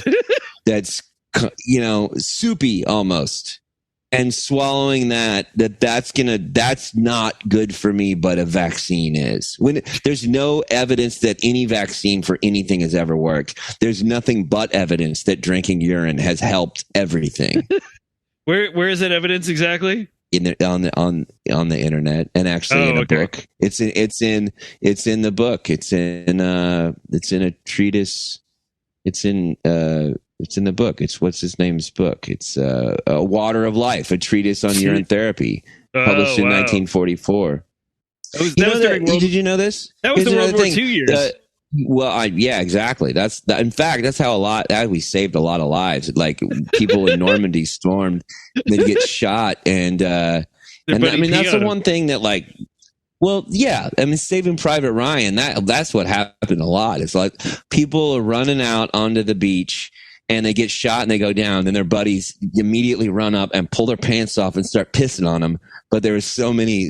that's, you know, soupy almost, and swallowing that's not good for me, but a vaccine is. When there's no evidence that any vaccine for anything has ever worked, there's nothing but evidence that drinking urine has helped everything. Where is that evidence exactly? On the internet, and actually in a book. It's in the book. It's in a treatise. It's in the book. It's what's his name's book. It's A Water of Life, a treatise on urine therapy, published in 1944. Did you know this? That was the World War II years. Yeah, exactly. In fact, that's how we saved a lot of lives. Like people in Normandy stormed, they'd get shot, and I mean that's the one thing that, like, well, yeah, I mean, Saving Private Ryan, that's what happened a lot. It's like people are running out onto the beach and they get shot and they go down, and their buddies immediately run up and pull their pants off and start pissing on them. But there were so many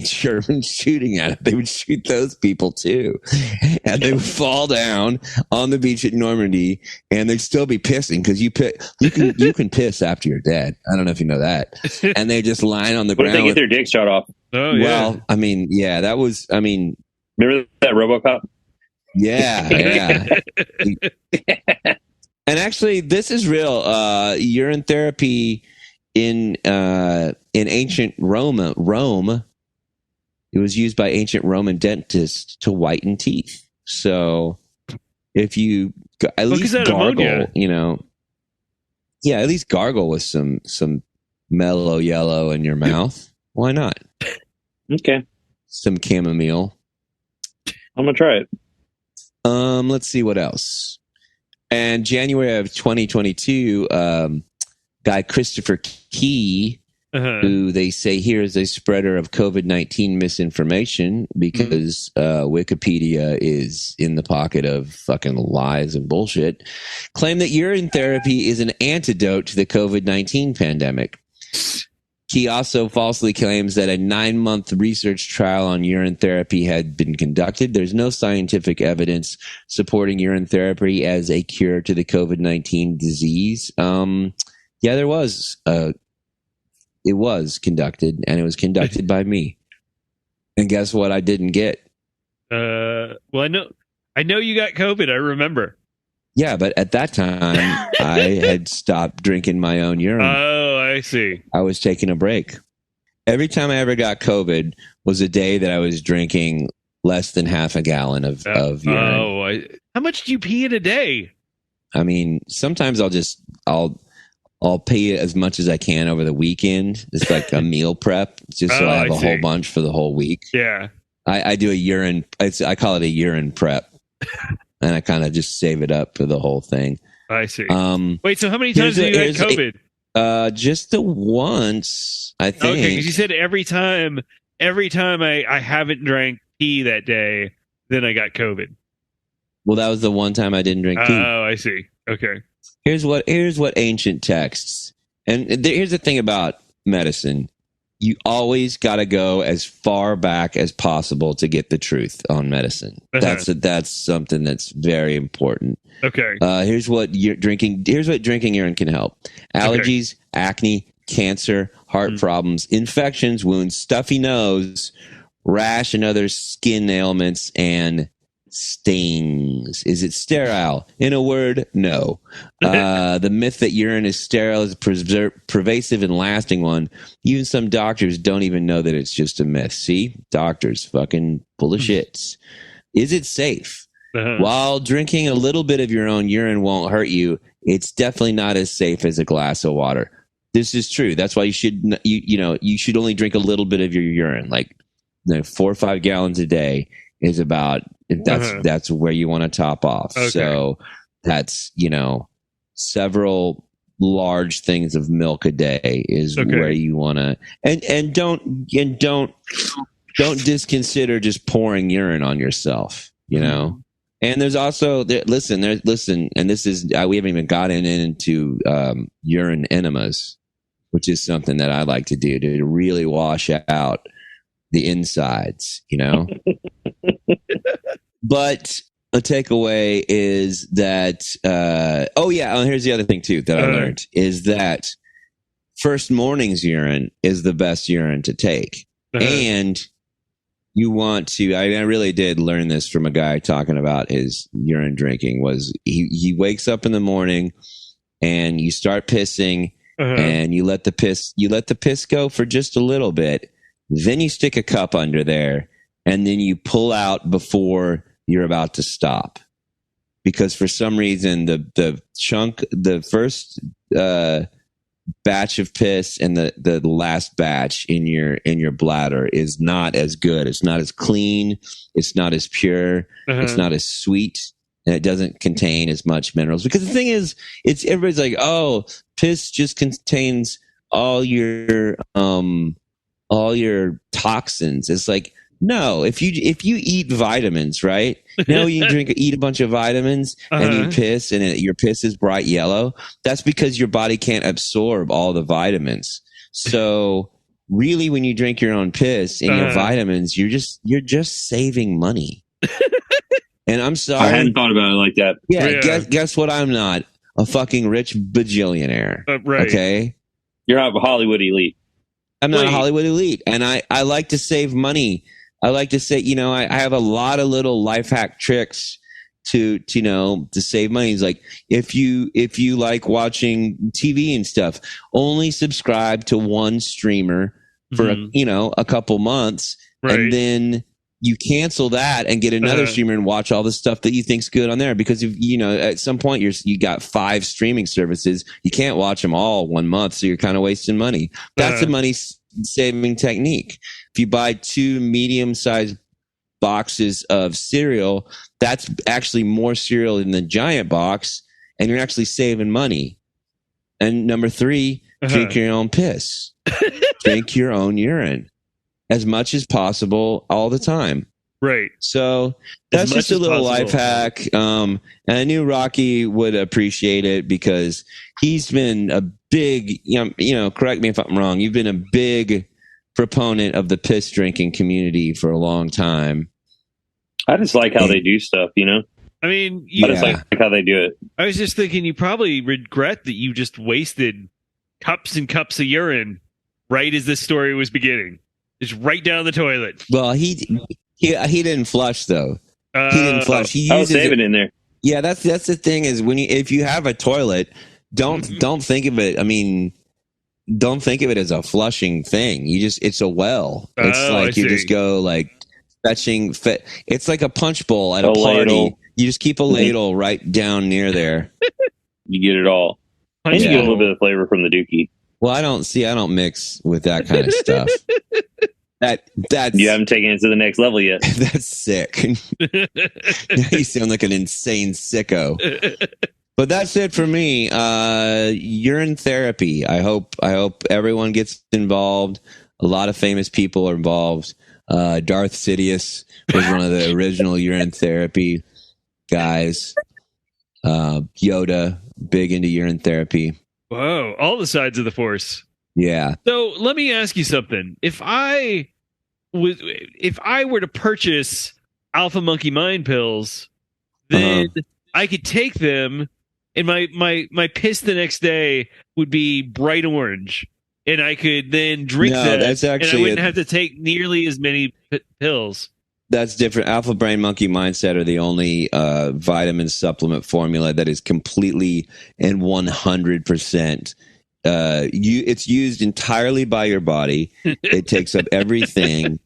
Germans shooting at it. They would shoot those people too. And they would fall down on the beach at Normandy, and they'd still be pissing because you can piss after you're dead. I don't know if you know that. And they just lying on the ground. What if they get their dicks shot off? Oh, yeah. Well, I mean, yeah, remember that RoboCop? Yeah. And actually, this is real. Urine therapy in ancient Rome, it was used by ancient Roman dentists to whiten teeth. So if you at least gargle, you know, at least gargle with some mellow yellow in your mouth. Why not? Okay. Some chamomile. I'm gonna try it. Let's see what else. And January of 2022, guy Christopher Key, who they say here is a spreader of COVID-19 misinformation because Wikipedia is in the pocket of fucking lies and bullshit, claimed that urine therapy is an antidote to the COVID-19 pandemic. He also falsely claims that a 9-month research trial on urine therapy had been conducted. There's no scientific evidence supporting urine therapy as a cure to the COVID-19 disease. Yeah, there was. It was conducted, and it was conducted by me. And guess what? I didn't get. Well, I know you got COVID. I remember. Yeah, but at that time, I had stopped drinking my own urine. Oh, I see. I was taking a break. Every time I ever got COVID was a day that I was drinking less than half a gallon of urine. Oh, how much do you pee in a day? I mean, sometimes I'll pee as much as I can over the weekend. It's like a meal prep, just so I have a whole bunch for the whole week. Yeah, I do a urine. I call it a urine prep. And I kind of just save it up for the whole thing. I see. Wait, so how many times have you had COVID? Just the once, I think. Okay, because you said every time I haven't drank pee that day, then I got COVID. Well, that was the one time I didn't drink pee. Oh, I see. Okay. Here's what ancient texts, and here's the thing about medicine. You always got to go as far back as possible to get the truth on medicine. That's something that's very important. Okay. Here's what drinking urine can help: allergies, acne, cancer, heart problems, infections, wounds, stuffy nose, rash, and other skin ailments, and stings. Is it sterile? In a word, no. The myth that urine is sterile is a pervasive and lasting one. Even some doctors don't even know that it's just a myth. See? Doctors, fucking full of shits. Is it safe? While drinking a little bit of your own urine won't hurt you, it's definitely not as safe as a glass of water. This is true. That's why you should only drink a little bit of your urine, like 4 or 5 gallons a day. Is about that's where you want to top off. Okay. So that's several large things of milk a day is where you want to and don't disconsider just pouring urine on yourself. And there's also listen, and this is we haven't even gotten into urine enemas, which is something that I like to do to really wash out the insides, But a takeaway is that, here's the other thing too that I learned is that first morning's urine is the best urine to take. And you want to, I really did learn this from a guy talking about his urine drinking was he wakes up in the morning and you start pissing and you let the piss go for just a little bit. Then you stick a cup under there and then you pull out before you're about to stop. Because for some reason, the first batch of piss and the last batch in your bladder is not as good. It's not as clean. It's not as pure. It's not as sweet. And it doesn't contain as much minerals. Because the thing is, everybody's like, oh, piss just contains all your toxins. It's like, no, if you eat vitamins, right? You eat a bunch of vitamins and you piss and your piss is bright yellow. That's because your body can't absorb all the vitamins. So really, when you drink your own piss and your vitamins, you're just saving money. And I'm sorry, I hadn't thought about it like that. Yeah. Guess what? I'm not a fucking rich bajillionaire. Right. Okay. You're not a Hollywood elite. I'm not a Hollywood elite, and I like to save money. I like to say, I have a lot of little life hack tricks to save money. It's like if you like watching TV and stuff, only subscribe to one streamer for a couple months, and then you cancel that and get another streamer and watch all the stuff that you think's good on there. Because if at some point you got 5 streaming services, you can't watch them all 1 month, so you're kind of wasting money. That's a money saving technique. If you buy 2 medium-sized boxes of cereal, that's actually more cereal in the giant box, and you're actually saving money. And number 3, drink your own piss. Drink your own urine as much as possible all the time. Right. So that's just a little life hack. And I knew Roky would appreciate it because he's been big, correct me if I'm wrong, you've been a big proponent of the piss drinking community for a long time. I just like how they do stuff, I mean, I just like how they do it. I was just thinking you probably regret that you just wasted cups and cups of urine right as this story was beginning. Just right down the toilet. Well, he didn't flush though. He didn't flush. He I was saving it in there. Yeah, that's the thing is if you have a toilet, don't think of it. I mean, don't think of it as a flushing thing. It's a well. It's like you just go like fetching. It's like a punch bowl at a party. Ladle. You just keep a ladle right down near there. You get it all. And you get a little bit of flavor from the dookie. Well, I don't mix with that kind of stuff. That's you haven't taken it to the next level yet. That's sick. You sound like an insane sicko. But that's it for me. Urine therapy. I hope everyone gets involved. A lot of famous people are involved. Darth Sidious was one of the original urine therapy guys. Yoda, big into urine therapy. Whoa, all the sides of the Force. Yeah. So let me ask you something. If I were to purchase Alpha Monkey Mind pills, then I could take them, and my piss the next day would be bright orange, and I could then drink that. That's actually, and I wouldn't have to take nearly as many pills. That's different. Alpha Brain Monkey Mindset are the only vitamin supplement formula that is completely and 100%. It's used entirely by your body. It takes up everything.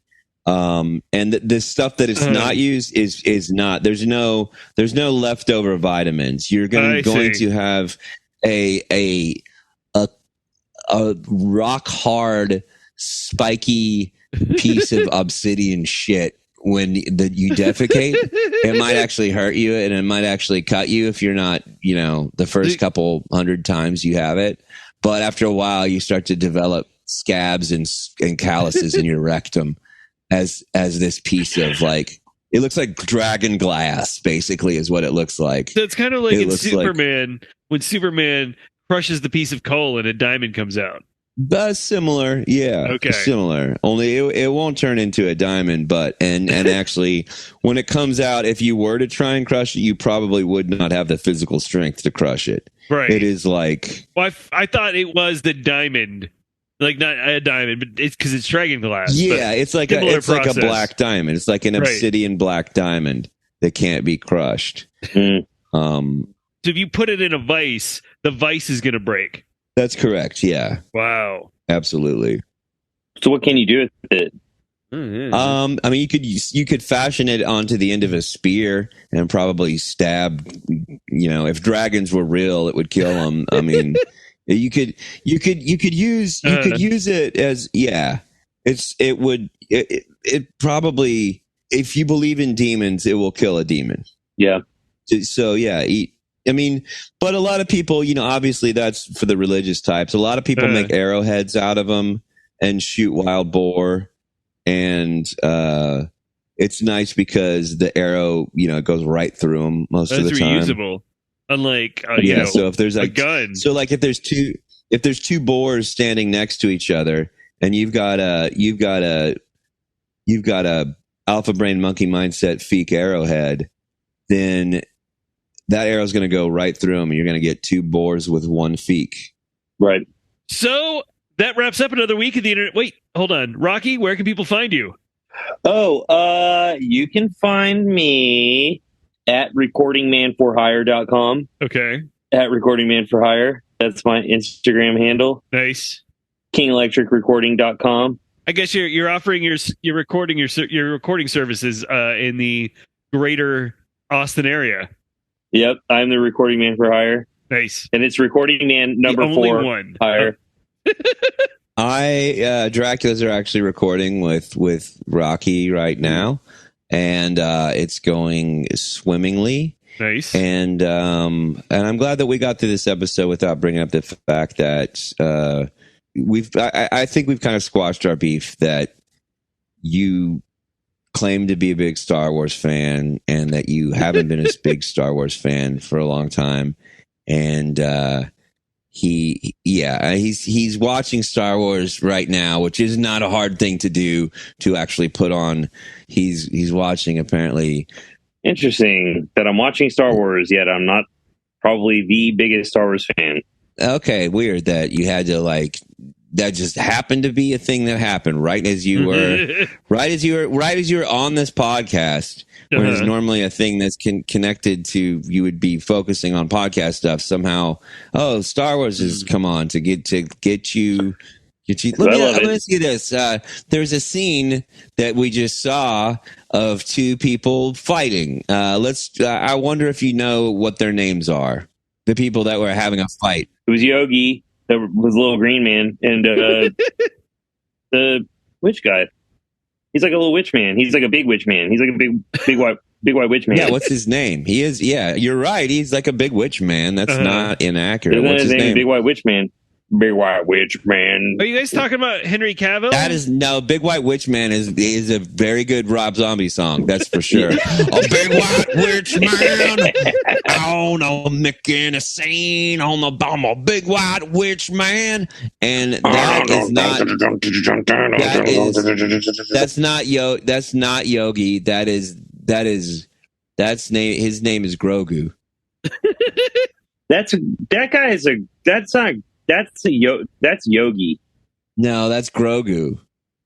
And the stuff that it's not used is not. There's no leftover vitamins. You're going to have a rock hard spiky piece of obsidian shit when you defecate. It might actually hurt you, and it might actually cut you if you're not, the first couple 100 times you have it. But after a while, you start to develop scabs and calluses in your rectum as this piece of it looks like dragon glass, basically, is what it looks like. So it's kind of like in Superman, when Superman crushes the piece of coal and a diamond comes out. Similar, yeah. Okay. Similar. Only it won't turn into a diamond, and actually, when it comes out, if you were to try and crush it, you probably would not have the physical strength to crush it. Right. It is like... Well, I thought it was the diamond. Like, not a diamond, but it's because it's dragon glass. Yeah, it's like a black diamond. It's like an obsidian black diamond that can't be crushed. So if you put it in a vise, the vise is going to break. That's correct, yeah. Wow. Absolutely. So what can you do with it? I mean, you could fashion it onto the end of a spear and probably stab. If dragons were real, it would kill them. I mean, you could use it as It probably, if you believe in demons, it will kill a demon. Yeah. So yeah, I mean, but a lot of people, obviously that's for the religious types. A lot of people make arrowheads out of them and shoot wild boar. And it's nice because the arrow, goes right through them most of the time. It's reusable, unlike so if there's a gun. So like if there's two boars standing next to each other, and you've got a Alpha Brain Monkey Mindset Feek arrowhead, then that arrow is going to go right through them, and you're going to get two boars with one feek. Right. So that wraps up another week of the internet. Wait, hold on. Roky, where can people find you? You can find me at recordingmanforhire.com. Okay. At recordingmanforhire. That's my Instagram handle. Nice. kingelectricrecording.com. I guess you're offering your recording services in the greater Austin area. Yep, I'm the recording man for hire. Nice. And it's recording man number 4 hire. Dracula's are actually recording with Roky right now, and it's going swimmingly. Nice. And I'm glad that we got through this episode without bringing up the fact that I think we've kind of squashed our beef that you claim to be a big Star Wars fan and that you haven't been a big Star Wars fan for a long time. And he's watching Star Wars right now, which is not a hard thing to do to actually put on. He's watching apparently. Interesting that I'm watching Star Wars, yet I'm not probably the biggest Star Wars fan. Okay, weird that you had to like that just happened to be a thing that happened right as you were on this podcast, where it's normally a thing that's connected to you would be focusing on podcast stuff. Somehow, Star Wars has come on to get you. Let me ask you this: there's a scene that we just saw of two people fighting. I wonder if you know what their names are. The people that were having a fight. It was Yogi, that was a little green man, and the witch guy. He's like a little witch man. He's like a big witch man. He's like a big white witch man. Yeah, what's his name? He is. Yeah, you're right. He's like a big witch man. That's not inaccurate. What's his name? Big white witch man. Big White Witch Man. Are you guys talking about Henry Cavill? That is no. Big White Witch Man is a very good Rob Zombie song. That's for sure. A big white witch man on a making a scene on the bomb. A big white witch man, and that is not. That's not Yogi. That's name. His name is Grogu. That's Yogi. No, that's Grogu.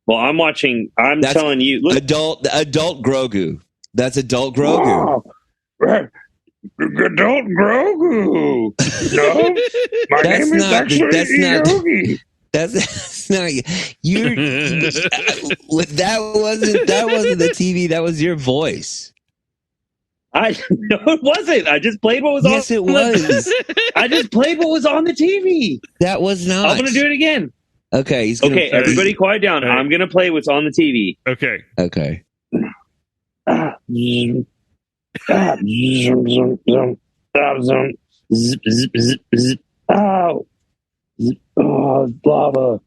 Well, that's telling you. Look. Adult Grogu. That's adult Grogu. Wow. Adult Grogu. No, my name is actually Yogi. That's not you. That wasn't the TV. That was your voice. No, it wasn't. I just played what was on. Yes, it was. I just played what was on the TV. That was not. I'm going to do it again. Okay. Everybody quiet down. Right. I'm going to play what's on the TV. Okay. Lava.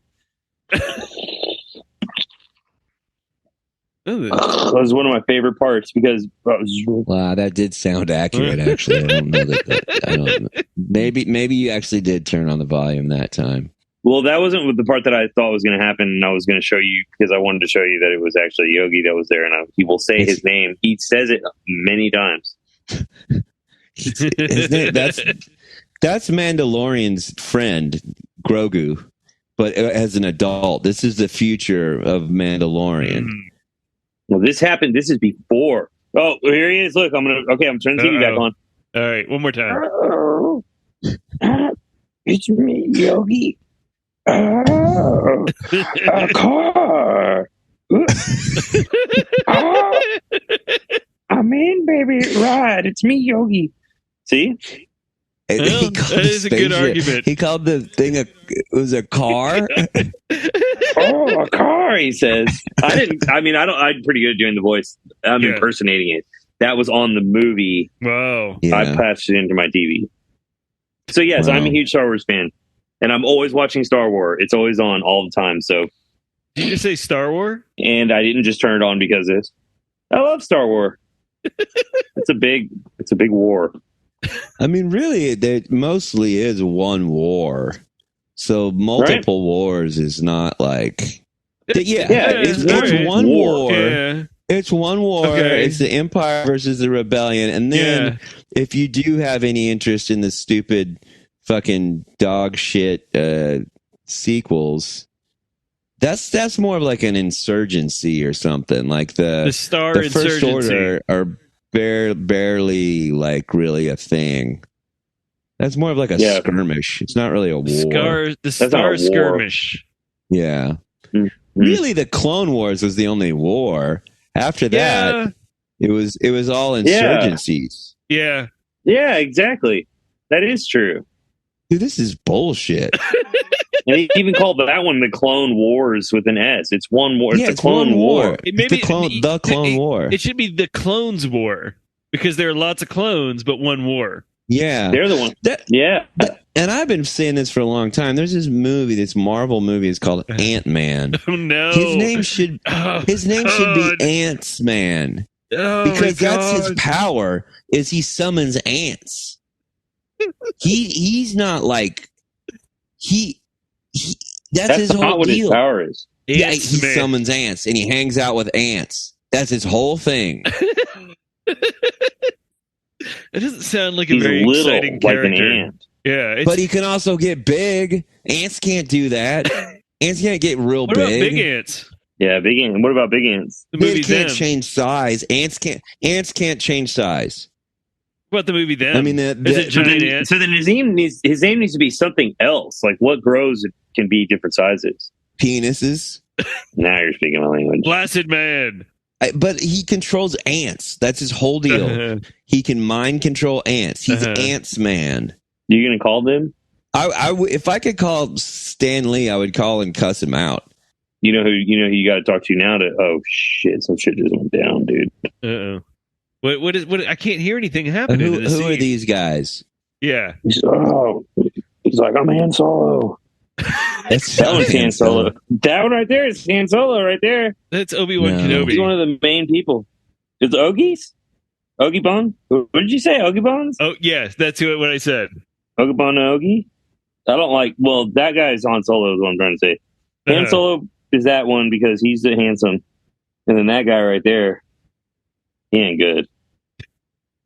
That was one of my favorite parts because wow, that did sound accurate. Actually, I don't know that. I don't know. Maybe you actually did turn on the volume that time. Well, that wasn't the part that I thought was going to happen, and I was going to show you because I wanted to show you that it was actually Yogi that was there, and he will say his name. He says it many times. His name, that's Mandalorian's friend Grogu, but as an adult. This is the future of Mandalorian. Well, this happened. This is before. Oh, here he is. Look, I'm turning the TV back on. All right, one more time. It's me, Yogi. A car. I'm in, baby. Ride. It's me, Yogi. See? Well, that is a good argument. He called the thing it was a car. A car, he says. I'm pretty good at doing the voice. I'm impersonating it. That was on the movie. Wow. Yeah. I passed it into my TV. So yes, I'm a huge Star Wars fan. And I'm always watching Star Wars. It's always on all the time. So did you just say Star Wars? And I didn't just turn it on because of this. I love Star Wars. It's a big war. I mean, really, there mostly is one war. So multiple wars is not like... It's one war. Yeah. It's one war. Okay. It's the Empire versus the Rebellion. And then if you do have any interest in the stupid fucking dog shit sequels, that's more of like an insurgency or something. Like the First Order are barely like really a thing. That's more of like a skirmish. It's not really a war. The Star Skirmish. Yeah. Mm-hmm. Really, the Clone Wars was the only war. After that, it was all insurgencies. Yeah. Yeah, exactly. That is true. Dude, this is bullshit. And they even called that one the Clone Wars with an S. It's one war. Yeah, it's the Clone War. The Clone War. It should be the Clones War because there are lots of clones, but one war. Yeah. They're the one. And I've been saying this for a long time. There's this movie, this Marvel movie. It's called Ant-Man. Oh no! His name should be Ants-Man because that's his power. Is he summons ants? He's not like that's his whole not what deal. his power is. Yeah, he summons ants and he hangs out with ants. That's his whole thing. It doesn't sound like He's a very little, exciting character. like an ant. Yeah, but he can also get big. Ants can't do that. Ants can't get real what big. What about big ants? Yeah, big ant. What about big ants? The movie They can't Them. change size. Ants can't change size. What about the movie Them? I mean, is it giant ants? So then his name needs to be something else. Like what grows can be different sizes. Penises. Now you're speaking my language. Blasted Man. But he controls ants. That's his whole deal. He can mind control ants. He's Ants Man. You gonna call them? If I could call Stan Lee, I would call and cuss him out. You know who you got to talk to now. Oh shit! Some shit just went down, dude. Uh-oh. What? I can't hear anything happening. Who are these guys? Yeah. He's like, I'm Han Solo. That one's Han Solo. That one right there is Han Solo right there. That's Obi-Wan Kenobi. He's one of the main people. It's Ogies? Ogie Bon? What did you say? Ogie Bons? Oh, yes. That's what I said. Ogie Bon Ogie? I don't like... Well, that guy is Han Solo is what I'm trying to say. Han Solo is that one because he's the handsome. And then that guy right there, he ain't good.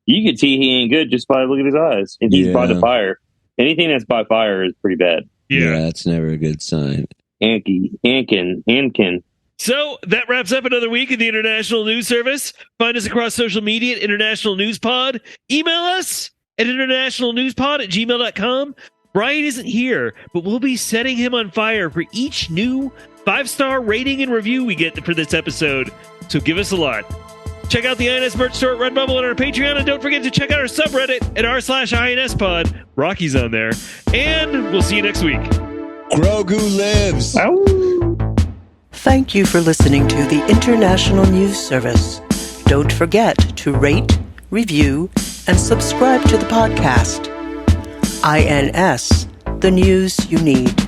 You could see he ain't good just by looking at his eyes. And he's by the fire. Anything that's by fire is pretty bad. Yeah, that's never a good sign. Ankin. So that wraps up another week of the International News Service. Find us across social media at International News Pod. Email us at internationalnewspod@gmail.com. Brian isn't here, but we'll be setting him on fire for each new 5-star rating and review we get for this episode. So give us a lot. Check out the INS merch store at Redbubble and our Patreon, and don't forget to check out our subreddit at r/INSpod. Rocky's on there. And we'll see you next week. Grogu lives. Ow. Thank you for listening to the International News Service. Don't forget to rate, review, and subscribe to the podcast. INS, the news you need.